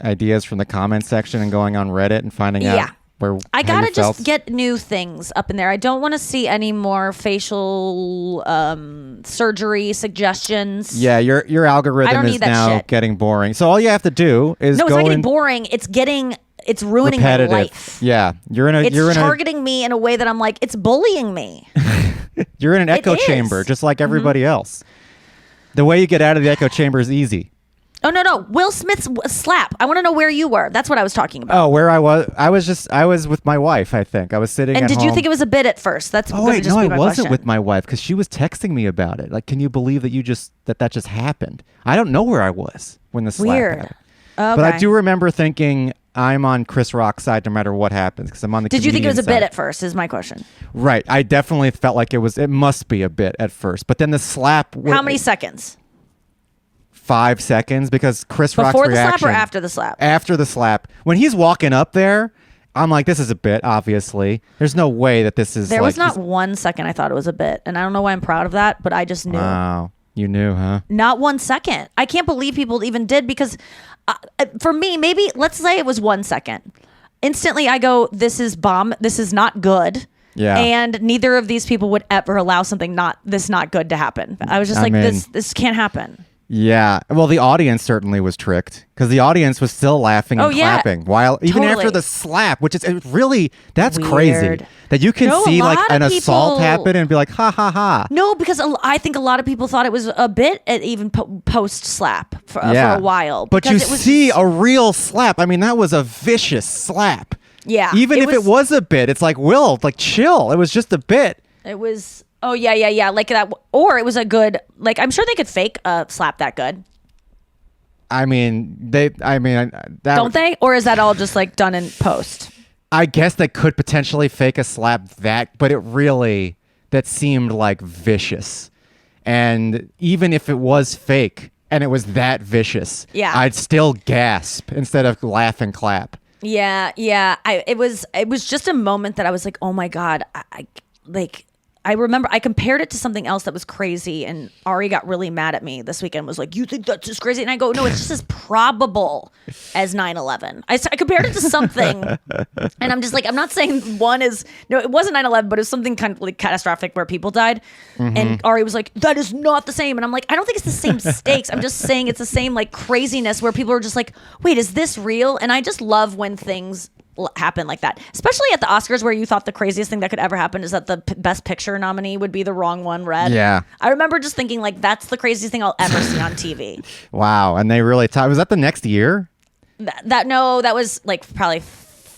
ideas from the comment section and going on Reddit and finding out where I how gotta you just felt. get new things up in there. I don't want to see any more facial surgery suggestions. Yeah, your I algorithm don't is need that now shit. getting boring. So all you have to do is No, it's go not getting in boring. It's ruining my repetitive. life. Yeah, It's targeting me in a way that I'm like, it's bullying me. you're in an echo is. chamber just like everybody else. The way you get out of the echo chamber is easy. Oh, no. Will Smith's slap. I want to know where you were. That's what I was talking about. Oh, where I was with my wife, I think. I was sitting And at did you home. think it was a bit at first? That's Oh gonna wait, just no, be I my wasn't question. with my wife because she was texting me about it. Like, can you believe that that just happened? I don't know where I was when the slap Weird. happened. Okay. But I do remember thinking I'm on Chris Rock's side no matter what happens because I'm on the. Did you think it was a comedian bit side. at first? Is my question. Right. I definitely felt like it must be a bit at first, but then the slap. How many seconds? 5 seconds because Chris Rock's Before the reaction. slap or after the slap? After the slap. When he's walking up there, I'm like, this is a bit, obviously. There's no way that this is There like... was not 1 second I thought it was a bit. And I don't know why I'm proud of that, but I just knew. Wow. You knew, huh? Not 1 second. I can't believe people even did because for me, maybe let's say it was 1 second. Instantly I go, this is bomb. This is not good. Yeah. And neither of these people would ever allow something not good to happen. I was just this can't happen. Yeah. Well, the audience certainly was tricked because the audience was still laughing and clapping while even Totally. after the slap, which is that's Weird. crazy that you can No, a see like lot an of assault people- happen and be like, ha ha ha. No, because I think a lot of people thought it was a bit even post slap for a while. But you because it was see just- a real slap. I mean, that was a vicious slap. Yeah, Even it if it was a bit, it's like, Will, like chill. It was just a bit. It was. Oh yeah, like that. Or it was a good. Like I'm sure they could fake a slap that good. I mean, that Don't they? Or is that all just like done in post? I guess they could potentially fake a slap but that seemed like vicious. And even if it was fake and it was that vicious, I'd still gasp instead of laugh and clap. Yeah. It was just a moment that I was like, oh my God, I remember I compared it to something else that was crazy, and Ari got really mad at me this weekend, was like, you think that's just crazy? And I go, no, it's just as probable as 9/11. I compared it to something, and I'm just like, I'm not saying one is, no, it wasn't 9/11, but it was something kind of like catastrophic where people died. And Ari was like, that is not the same. And I'm like, I don't think it's the same stakes. I'm just saying it's the same like craziness where people are just like, wait, is this real? And I just love when things happen like that, especially at the Oscars, where you thought the craziest thing that could ever happen is that the best picture nominee would be the wrong one read. Yeah. I remember just thinking like, that's the craziest thing I'll ever see on TV. Wow. And they really was that the next year? That was like probably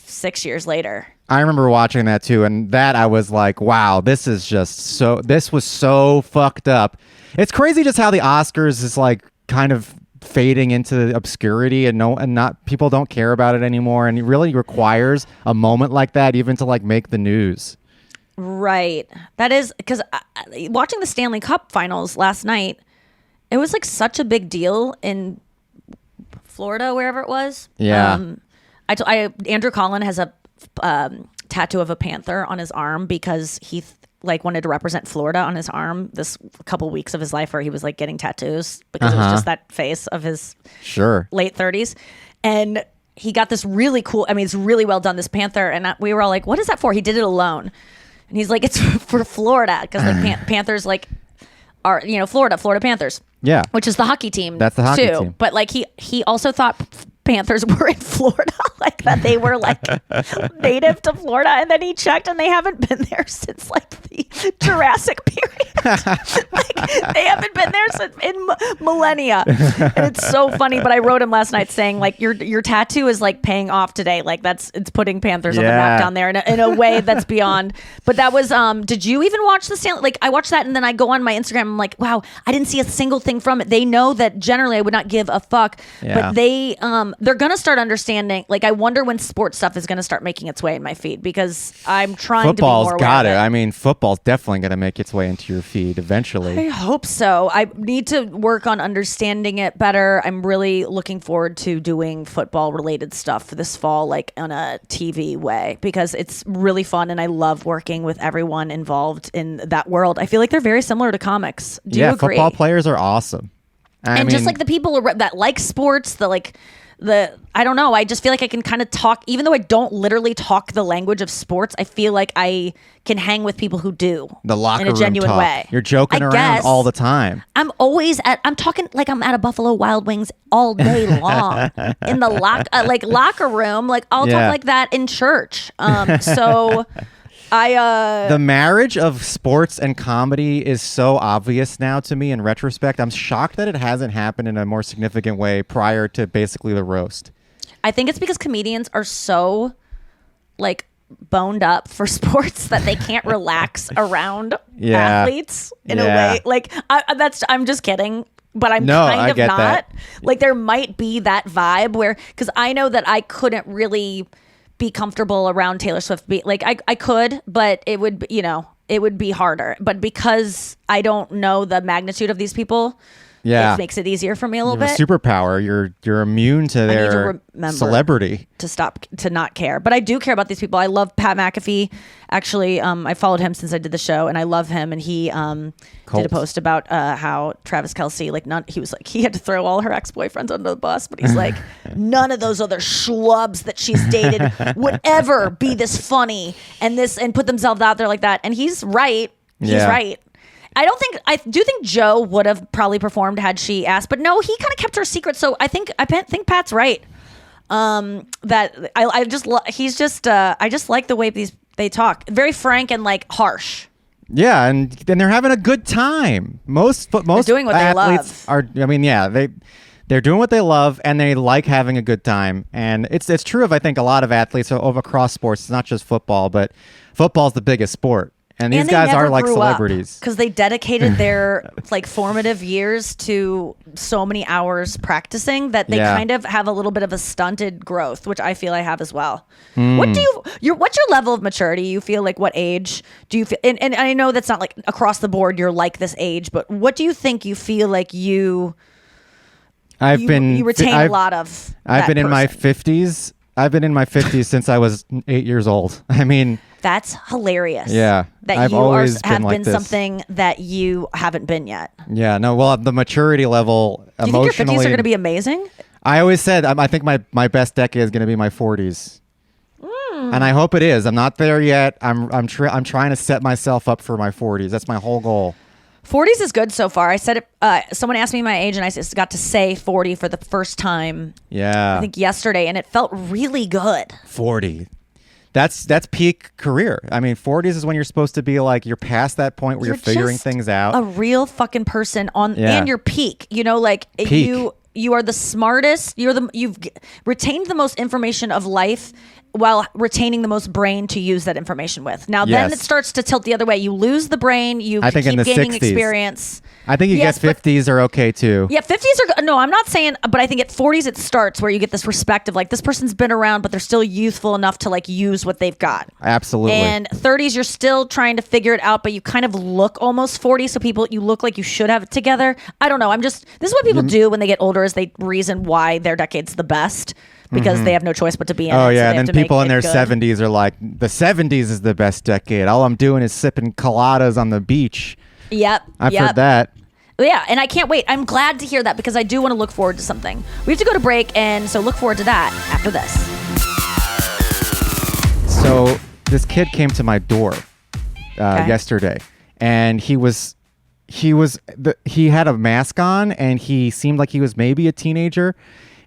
6 years later. I remember watching that too, and that I was like, wow, this was so fucked up. It's crazy just how the Oscars is like kind of fading into obscurity, and not people don't care about it anymore, and it really requires a moment like that even to like make the news. Right. That is because watching the Stanley Cup finals last night, it was like such a big deal in Florida, wherever it was. Yeah. Andrew Collin has a tattoo of a panther on his arm because he like wanted to represent Florida on his arm this couple weeks of his life, where he was like getting tattoos because it was just that face of his late 30s. And he got this really cool, I mean, it's really well done, this panther. And we were all like, what is that for? He did it alone. And he's like, it's for Florida, because like Panthers like are, Florida Panthers. Yeah. Which is the hockey team. That's the hockey too. team. But like he also thought Panthers were in Florida, like that they were like native to Florida, and then he checked and they haven't been there since like the Jurassic period. Like they haven't been there since in millennia. And it's so funny. But I wrote him last night saying like your tattoo is like paying off today. Like it's putting Panthers on the map down there in a way that's beyond. But that was did you even watch the Stanley? Like I watched that, and then I go on my Instagram. I'm like, wow, I didn't see a single thing from it. They know that generally I would not give a fuck, but they're gonna start understanding. Like I wonder when sports stuff is gonna start making its way in my feed, because I'm trying to be more aware got of it. it. I mean, football's definitely gonna make its way into your feed eventually. I hope so. I need to work on understanding it better. I'm really looking forward to doing football related stuff this fall, like on a TV way, because it's really fun and I love working with everyone involved in that world. I feel like they're very similar to comics. Do you agree? Football players are awesome. I mean, just like the people that like sports, I don't know. I just feel like I can kind of talk, even though I don't literally talk the language of sports. I feel like I can hang with people who do the locker in a genuine room talk. way. You're joking around all the time. I'm talking like I'm at a Buffalo Wild Wings all day long in the locker room. Like I'll talk like that in church. So the marriage of sports and comedy is so obvious now to me in retrospect. I'm shocked that it hasn't happened in a more significant way prior to basically the roast. I think it's because comedians are so like boned up for sports that they can't relax around athletes in a way. Like I'm just kidding. But I'm kind of not. That. Like there might be that vibe where, because I know that I couldn't really be comfortable around Taylor Swift. I could, but it would, it would be harder. But because I don't know the magnitude of these people, it makes it easier for me a little bit. Superpower. You're immune to their celebrity. To not care. But I do care about these people. I love Pat McAfee. Actually, I followed him since I did the show, and I love him. And he did a post about how Travis Kelce, he had to throw all her ex-boyfriends under the bus, but he's like, none of those other schlubs that she's dated would ever be this funny and put themselves out there like that. And he's right. He's right. I do think Joe would have probably performed had she asked, but no, he kind of kept her secret. So I think Pat's right. That I just like the way they talk. Very frank and like harsh. Yeah, and they're having a good time. Most they're doing what athletes they love. Are. I mean, they're doing what they love, and they like having a good time. And it's true of, I think, a lot of athletes across sports. It's not just football, but football's the biggest sport. And these guys are like celebrities because they dedicated their like formative years to so many hours practicing that they kind of have a little bit of a stunted growth, which I feel I have as well. What's your level of maturity? You feel like, what age do you feel? And I know that's not like across the board you're like this age, but what do you think you feel like you retain a lot of? I've been in my 50s. I've been in my 50s since I was 8 years old. I mean, That's hilarious. Yeah, That I've you always have been like been this. something that you haven't been yet. Yeah, no, well, the maturity level Do you think your 50s emotionally. are going to be amazing? I always said I think my best decade is going to be my 40s. And I hope it is. I'm not there yet. I'm trying to set myself up for my 40s. That's my whole goal. 40s is good so far. I said it. Someone asked me my age, and I just got to say 40 for the first time. Yeah. I think yesterday, and it felt really good. 40. That's peak career. I mean, 40s is when you're supposed to be like, you're past that point where you're figuring just things out. A real fucking person on Yeah. and your peak. You know, like Peak. you are the smartest. You've retained the most information of life while retaining the most brain to use that information with. Now, then Yes. it starts to tilt the other way. You lose the brain. You I think keep in the gaining 60s. experience. I think you Yes, get 50s are okay too. Yeah, 50s are no, I'm not saying, but I think at 40s it starts where you get this respect of like, this person's been around, but they're still youthful enough to like use what they've got. Absolutely. And 30s, you're still trying to figure it out, but you kind of look almost 40. So you look like you should have it together. I don't know. This is what people do when they get older is they reason why their decade's the best because they have no choice but to be in it. Oh so yeah, they and have then to make people in it their good. 70s are like, the 70s is the best decade. All I'm doing is sipping coladas on the beach. Yep. I've heard that. Yeah, and I can't wait. I'm glad to hear that because I do want to look forward to something. We have to go to break, and so look forward to that after this. So this kid came to my door yesterday, and he had a mask on, and he seemed like he was maybe a teenager,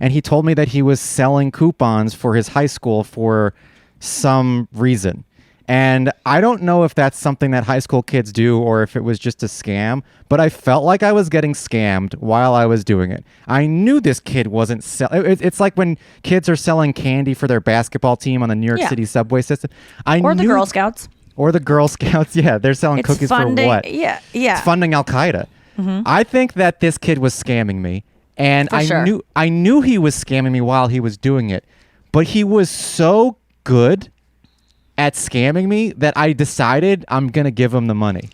and he told me that he was selling coupons for his high school for some reason. And I don't know if that's something that high school kids do or if it was just a scam, but I felt like I was getting scammed while I was doing it. I knew this kid wasn't selling. It's like when kids are selling candy for their basketball team on the New York City subway system. Or the Girl Scouts. Or the Girl Scouts. Yeah, they're selling It's cookies funding, for what? Yeah. It's funding Al Qaeda. I think that this kid was scamming me, and For sure. I knew he was scamming me while he was doing it, but he was so good at scamming me that I decided I'm gonna give him the money.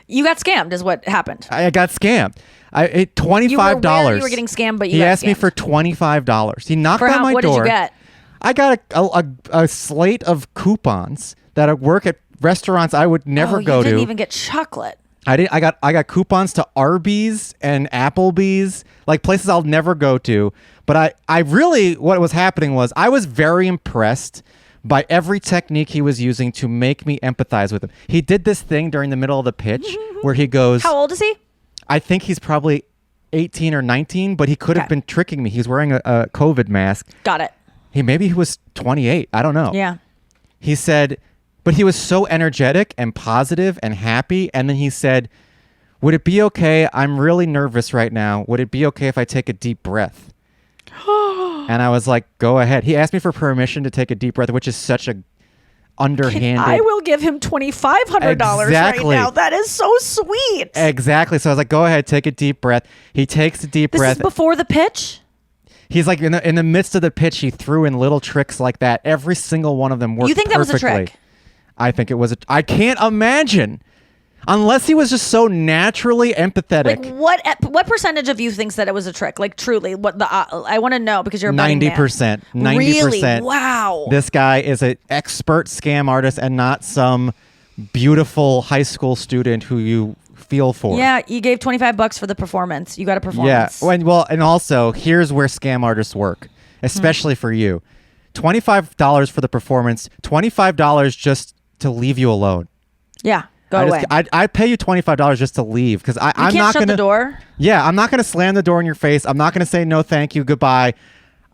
You got scammed, is what happened. I got scammed. $25. You were aware you were getting scammed, but you he got asked me scammed. for $25. He knocked For on how? my What door. did you get? I got a slate of coupons that I work at restaurants I would never go You didn't to. even get chocolate. I got coupons to Arby's and Applebee's, like places I'll never go to. But I really, what was happening was I was very impressed by every technique he was using to make me empathize with him. He did this thing during the middle of the pitch where he goes, How old is he? I think he's probably 18 or 19, but he could have Okay. been tricking me. He's wearing a COVID mask. Got it. Maybe he was 28. I don't know. Yeah. He said, but he was so energetic and positive and happy. And then he said, would it be okay? I'm really nervous right now. Would it be okay if I take a deep breath? And I was like, go ahead. He asked me for permission to take a deep breath, which is such a underhanded. I will give him $2,500 right Exactly. now. That is so sweet. Exactly. So I was like, go ahead, take a deep breath. He takes a deep This breath. is before the pitch? He's like, in the midst of the pitch, he threw in little tricks like that. Every single one of them worked You think that was a perfectly. trick? I think it was. I can't imagine. Unless he was just so naturally empathetic. Like what percentage of you thinks that it was a trick? Like truly, what the I want to know because you're a betting man. 90%. 90%. Really? Wow. This guy is an expert scam artist and not some beautiful high school student who you feel for. Yeah, you gave $25 for the performance. You got a performance. Yeah. And also, here's where scam artists work, especially for you. $25 for the performance, $25 just to leave you alone. Yeah. Go away. I'd pay you $25 just to leave because I'm can't not shut gonna the door? Yeah, I'm not gonna slam the door in your face. I'm not gonna say no, thank you, goodbye.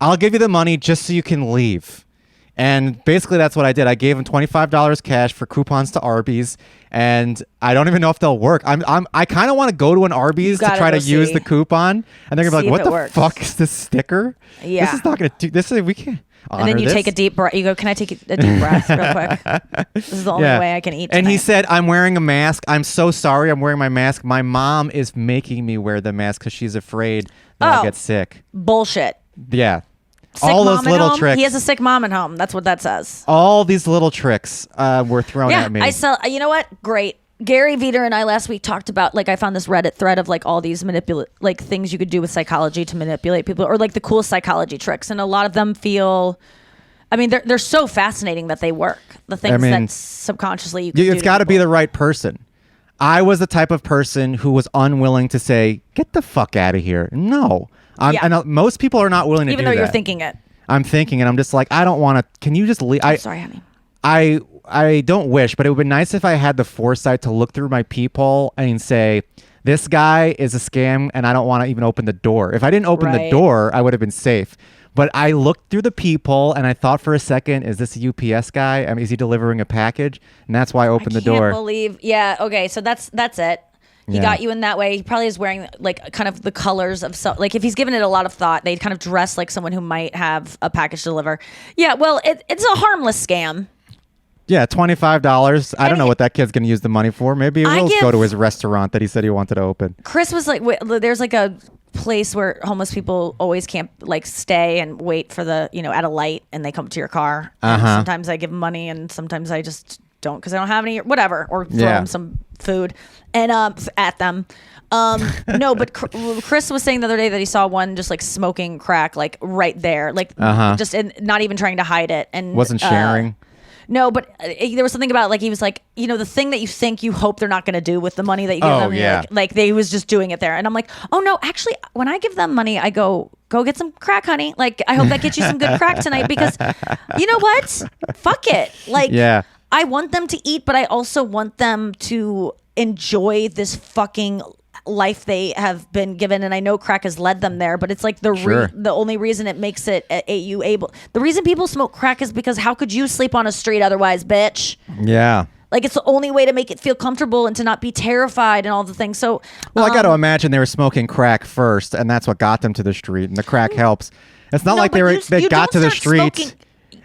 I'll give you the money just so you can leave. And basically, that's what I did. I gave him $25 cash for coupons to Arby's, and I don't even know if they'll work. I kind of want to go to an Arby's to gotta try to go use see. the coupon, and they're gonna See be like, if "What it the works. fuck is this sticker? Yeah. This is not gonna do. This is we can't." And then you take a deep breath. You go, can I take a deep breath real quick? This is the only way I can eat And he tonight. said, I'm wearing a mask. I'm so sorry I'm wearing my mask. My mom is making me wear the mask because she's afraid that I'll Oh. get sick. Bullshit. Yeah. Sick all mom those at little home? tricks. He has a sick mom at home. That's what that says. All these little tricks were thrown Yeah, at me. I saw. You know what? Great. Gary Veter and I last week talked about, like, I found this Reddit thread of like all these like things you could do with psychology to manipulate people, or like the cool psychology tricks, and a lot of them feel. I mean, they're so fascinating that they work. The things that subconsciously you can do. It's got to be the right person. I was the type of person who was unwilling to say, "Get the fuck out of here." No, I know most people are not willing to do that. Even though you're thinking it. I'm thinking, and I'm just like, I don't want to. Can you just leave? I'm sorry, honey. I don't wish, but it would be nice if I had the foresight to look through my peephole and say, this guy is a scam, and I don't want to even open the door. If I didn't open the door, I would have been safe. But I looked through the peephole, and I thought for a second, is this a UPS guy? I mean, is he delivering a package? And that's why I opened the door. I can't believe. Yeah, okay, so that's it. He got you in that way. He probably is wearing like kind of the colors of like if he's given it a lot of thought, they'd kind of dress like someone who might have a package to deliver. Yeah, well, it's a harmless scam. Yeah, $25. I don't know what that kid's going to use the money for. Maybe he will go to his restaurant that he said he wanted to open. Chris was like, there's like a place where homeless people always camp, like stay and wait for the, at a light, and they come to your car. And sometimes I give them money, and sometimes I just don't because I don't have any, whatever, or throw them some food and at them. No, but Chris was saying the other day that he saw one just like smoking crack, like right there, like just not even trying to hide it, and wasn't sharing. No, but there was something about like he was like, the thing that you hope they're not going to do with the money that you give them. Yeah. Like they was just doing it there, and I'm like, oh no, actually, when I give them money, I go get some crack, honey. Like I hope that gets you some good crack tonight because you know what? Fuck it. Like I want them to eat, but I also want them to enjoy this fucking life they have been given. And I know crack has led them there, but it's like the only reason it makes it you able. The reason people smoke crack is because how could you sleep on a street otherwise, bitch? Yeah. Like it's the only way to make it feel comfortable and to not be terrified and all the things. So, well, I got to imagine they were smoking crack first, and that's what got them to the street. And the crack helps. It's not like they got to the street.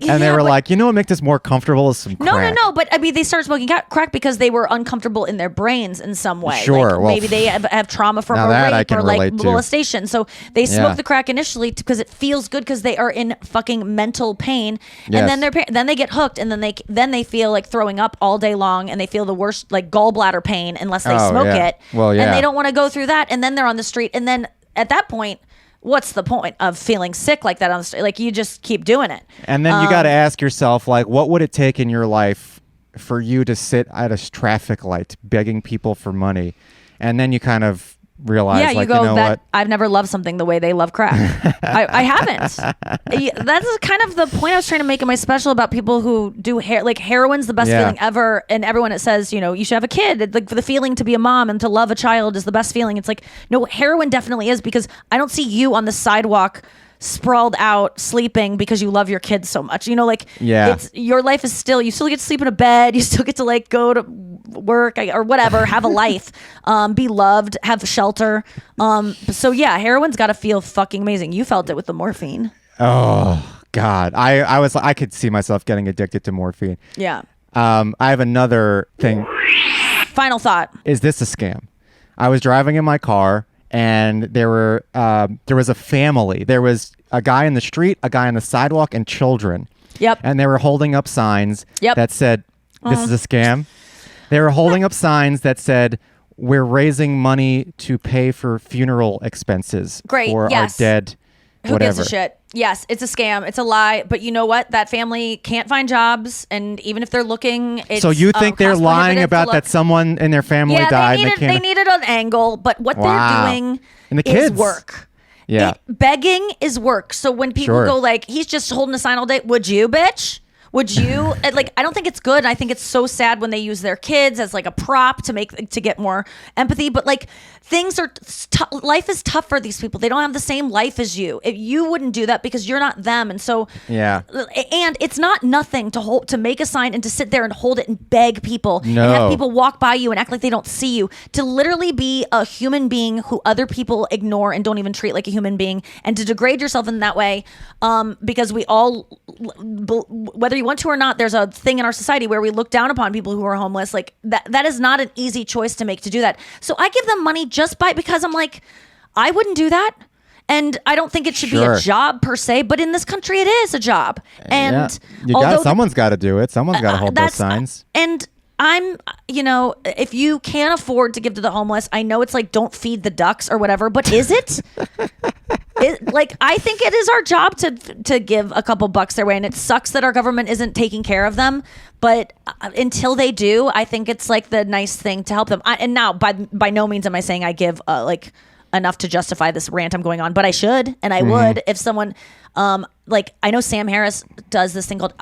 And they were like, what makes this more comfortable is some crack. No. But I mean, they started smoking crack because they were uncomfortable in their brains in some way. Sure. Like, maybe they have trauma from a rape or like molestation. So they smoke the crack initially because it feels good because they are in fucking mental pain. Yes. And then they get hooked, and then they feel like throwing up all day long, and they feel the worst like gallbladder pain unless they smoke it. Well, yeah. And they don't want to go through that. And then they're on the street. And then at that point, what's the point of feeling sick like that on the street? Like you just keep doing it. And then you got to ask yourself, like, what would it take in your life for you to sit at a traffic light begging people for money? And then you kind of realize, like, you know what? I've never loved something the way they love crack. I haven't. That's kind of the point I was trying to make in my special about people who do hair. Like heroin's the best feeling ever, and everyone that says you should have a kid. Like the feeling to be a mom and to love a child is the best feeling. It's like no, heroin definitely is because I don't see you on the sidewalk sprawled out sleeping because you love your kids so much. It's your life is you still get to sleep in a bed, you still get to like go to work or whatever, have a life, be loved, have shelter. So yeah, heroin's got to feel fucking amazing. You felt it with the morphine. Oh God, I could see myself getting addicted to morphine. Yeah. I have another thing. Final thought. Is this a scam? I was driving in my car, and there was a family. There was a guy in the street, a guy on the sidewalk, and children. Yep. And they were holding up signs that said, "This is a scam." They were holding up signs that said, "We're raising money to pay for funeral expenses for our dead." Who whatever. gives a shit? Yes, it's a scam. It's a lie. But you know what? That family can't find jobs, and even if they're looking, it's so you think they're lying about that someone in their family died? They needed an angle, but what they're doing and the is kids. work. Yeah, begging is work. So when people go like, "He's just holding a sign all day," would you, bitch? Would you like? I don't think it's good. I think it's so sad when they use their kids as like a prop to get more empathy. But like things are life is tough for these people. They don't have the same life as you. If you wouldn't do that because you're not them. And so and it's not nothing to make a sign and to sit there and hold it and beg people and have people walk by you and act like they don't see you. To literally be a human being who other people ignore and don't even treat like a human being, and to degrade yourself in that way, because we all, whether you want to or not, there's a thing in our society where we look down upon people who are homeless. Like that is not an easy choice to make, to do that. So I give them money because I'm like, I wouldn't do that. And I don't think it should be a job per se, but in this country it is a job. And someone's got to do it. Someone's got to hold those signs. And if you can't afford to give to the homeless, I know it's like, don't feed the ducks or whatever, but is it? I think it is our job to give a couple bucks their way, and it sucks that our government isn't taking care of them. But until they do, I think it's like the nice thing to help them. And now, by no means am I saying I give enough to justify this rant I'm going on, but I should, and I would if someone I know Sam Harris does this thing called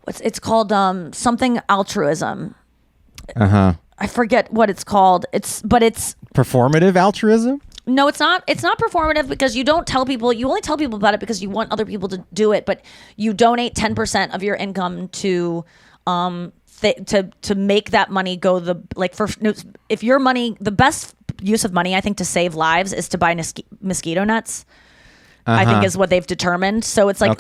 it's called something altruism. I forget what it's called. It's performative altruism. No, it's not. It's not performative because you don't tell people. You only tell people about it because you want other people to do it. But you donate 10% of your income to make that money go if your money, the best use of money I think to save lives is to buy mosquito nets. I think is what they've determined. So it's like,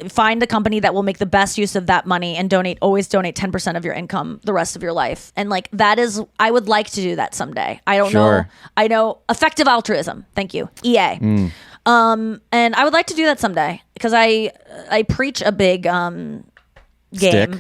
find a company that will make the best use of that money and always donate 10% of your income the rest of your life. And that is, I would like to do that someday. I don't know. I know effective altruism. Thank you. EA. And I would like to do that someday because I preach a big game. Stick.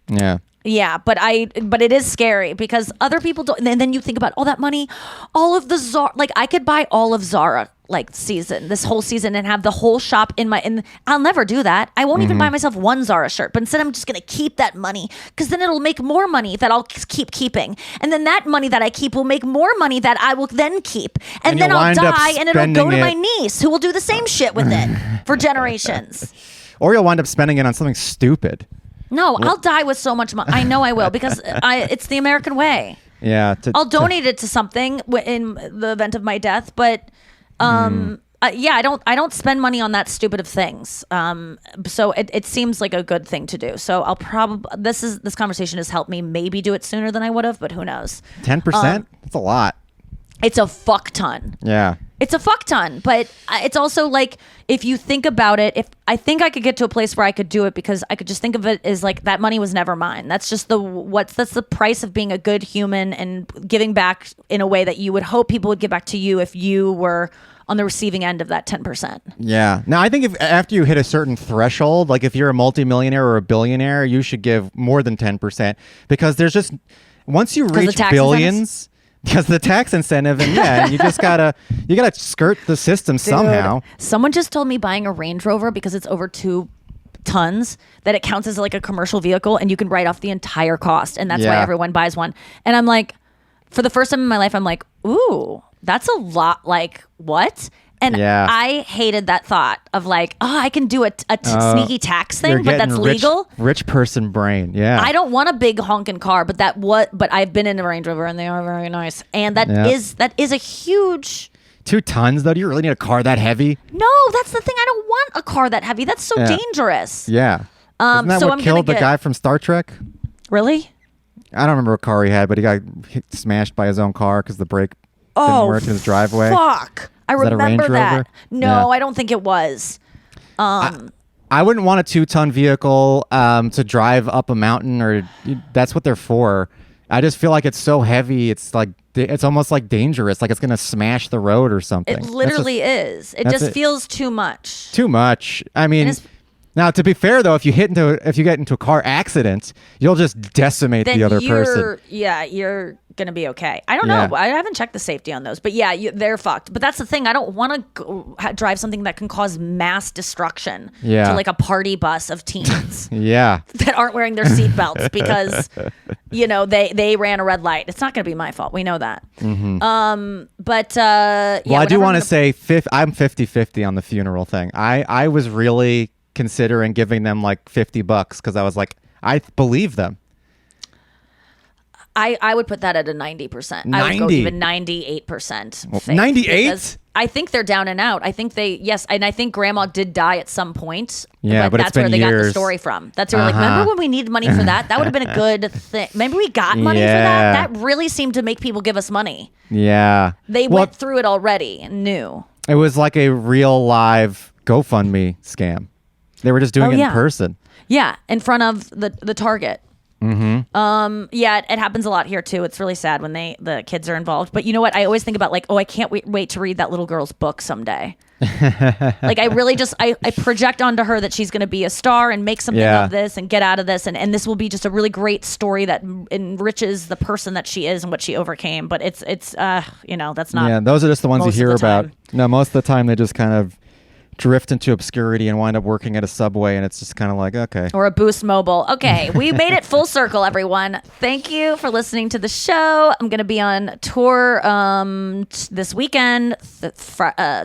Yeah. Yeah, but it is scary because other people don't. And then you think about all that money, all of the Zara. I could buy all of Zara this whole season and have the whole shop and I'll never do that. I won't even buy myself one Zara shirt, but instead I'm just going to keep that money because then it'll make more money that I'll keep keeping. And then that money that I keep will make more money that I will then keep. And then I'll die and it'll go to my niece who will do the same shit with it for generations. Or you'll wind up spending it on something stupid. No, I'll die with so much money. I know I will because it's the American way. Yeah. I'll donate it to something in the event of my death, but I don't spend money on that stupid of things. So it seems like a good thing to do. So I'll probably this conversation has helped me maybe do it sooner than I would have, but who knows? 10%? That's a lot. It's a fuck ton. Yeah. It's a fuck ton, but it's also like, if you think about it, if I think I could get to a place where I could do it because I could just think of it as like that money was never mine. That's just that's the price of being a good human and giving back in a way that you would hope people would give back to you if you were on the receiving end of that 10%. Yeah. Now, I think if after you hit a certain threshold, like if you're a multimillionaire or a billionaire, you should give more than 10% because there's just, once you reach billions... Because the tax incentive, and you just gotta skirt the system somehow. Someone just told me buying a Range Rover because it's over 2 tons that it counts as like a commercial vehicle, and you can write off the entire cost, and that's why everyone buys one. And I'm like, for the first time in my life, I'm like, ooh, that's a lot. Like what? And I hated that thought of like, I can do a sneaky tax thing, but that's legal. Rich person brain. Yeah. I don't want a big honking car, but I've been in a Range Rover and they are very nice. And that is a huge 2 tons though. Do you really need a car that heavy? No, that's the thing. I don't want a car that heavy. That's so dangerous. Yeah. Isn't that what killed the guy from Star Trek? Really? I don't remember what car he had, but he got smashed by his own car because the brake didn't work in his driveway. Fuck. I remember that. No, Yeah. I don't think it was. I wouldn't want a 2-ton vehicle to drive up a mountain, or that's what they're for. I just feel like it's so heavy. It's like it's almost like dangerous. Like it's gonna smash the road or something. It literally is. It just feels too much. Too much. I mean, now to be fair though, if you get into a car accident, you'll just decimate the other person. Yeah, you're gonna be okay. I don't know. I haven't checked the safety on those, but they're fucked. But that's the thing. I don't want to drive something that can cause mass destruction to like a party bus of teens. That aren't wearing their seatbelts because they ran a red light. It's not gonna be my fault. We know that. But well, I do want to say I'm 50-50 on the funeral thing. I was really considering giving them like $50 because I was like, I believe them. I would put that at a 90%. I would go even 98%. 98? I think they're down and out. I think and I think Grandma did die at some point. Yeah, but that's it's been where they years. got the story from. That's where like, remember when we needed money for that? That would have been a good thing. Maybe we got money for that. That really seemed to make people give us money. Yeah, they went through it already and knew. It was like a real live GoFundMe scam. They were just doing it in person. Yeah, in front of the Target. It happens a lot here too. It's really sad when the kids are involved. But you know what? I always think about like, I can't wait to read that little girl's book someday. Like I really just I project onto her that she's going to be a star and make something of this and get out of this, and this will be just a really great story that enriches the person that she is and what she overcame. But it's you know, that's not. Yeah, those are just the ones you most of hear the about. time. No, most of the time they just kind of drift into obscurity and wind up working at a Subway, and it's just kind of like, okay. Or a Boost Mobile. Okay, we made it full circle, everyone. Thank you for listening to the show. I'm going to be on tour this weekend,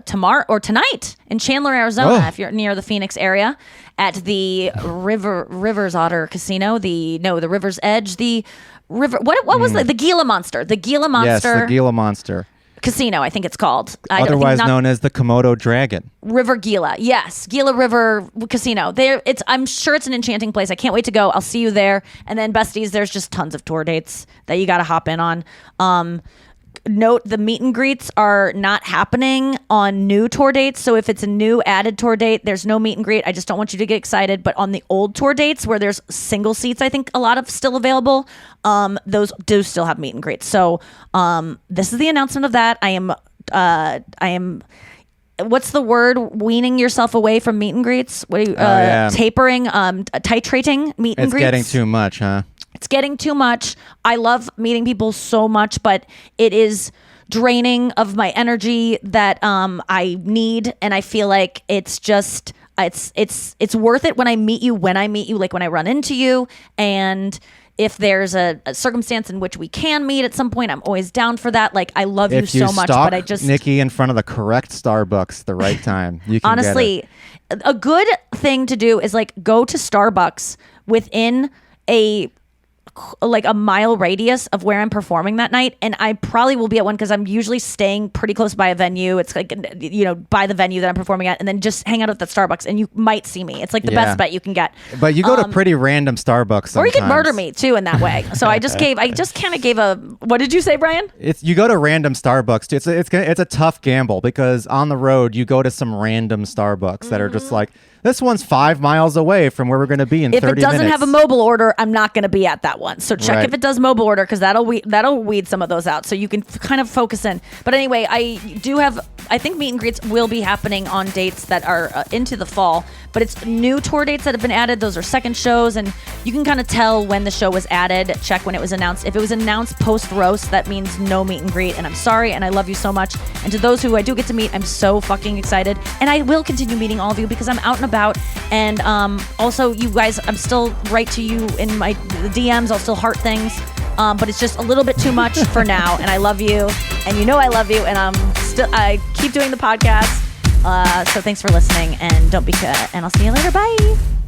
tomorrow or tonight in Chandler, Arizona, if you're near the Phoenix area, at the Rivers Otter Casino. The River's Edge. The River. What was the Gila Monster? The Gila Monster. Yes, the Gila Monster. Casino, I think it's called. Otherwise known as the Komodo Dragon. River Gila. Yes, Gila River Casino. I'm sure it's an enchanting place. I can't wait to go. I'll see you there. And then besties, there's just tons of tour dates that you got to hop in on. Note the meet and greets are not happening on new tour dates. So if it's a new added tour date, there's no meet and greet. I just don't want you to get excited. But on the old tour dates where there's single seats, I think a lot of still available, those do still have meet and greets. So this is the announcement of that. I am what's the word? Weaning yourself away from meet and greets? What are you tapering, titrating meet and greets? It's getting too much, huh? It's getting too much. I love meeting people so much, but it is draining of my energy that I need, and I feel like it's just it's worth it when I meet you, like when I run into you, and if there's a circumstance in which we can meet at some point, I'm always down for that. Like I love you so much, but I just Nikki in front of the correct Starbucks the right time. You can honestly, a good thing to do is like go to Starbucks within a mile radius of where I'm performing that night, and I probably will be at one because I'm usually staying pretty close by a venue. It's like, you know, by the venue that I'm performing at, and then just hang out at that Starbucks and you might see me. It's like the best bet you can get. But you go to pretty random Starbucks sometimes. Or you can murder me too in that way. So I just kind of gave a, what did you say, Brian? You go to random Starbucks too. It's a tough gamble because on the road you go to some random Starbucks that are just like, this one's 5 miles away from where we're going to be in 30 minutes. If it doesn't have a mobile order, I'm not going to be at that one. So check if it does mobile order, because that'll weed some of those out. So you can kind of focus in. But anyway, I think meet and greets will be happening on dates that are into the fall. But it's new tour dates that have been added. Those are second shows, and you can kind of tell when the show was added. Check when it was announced. If it was announced post-roast, that means no meet and greet. And I'm sorry, and I love you so much. And to those who I do get to meet, I'm so fucking excited. And I will continue meeting all of you because I'm out and about. And also, you guys, I'm still right to you in my DMs. I'll still heart things. But it's just a little bit too much for now. And I love you. And you know I love you. And I keep doing the podcast. So thanks for listening, and and I'll see you later. Bye.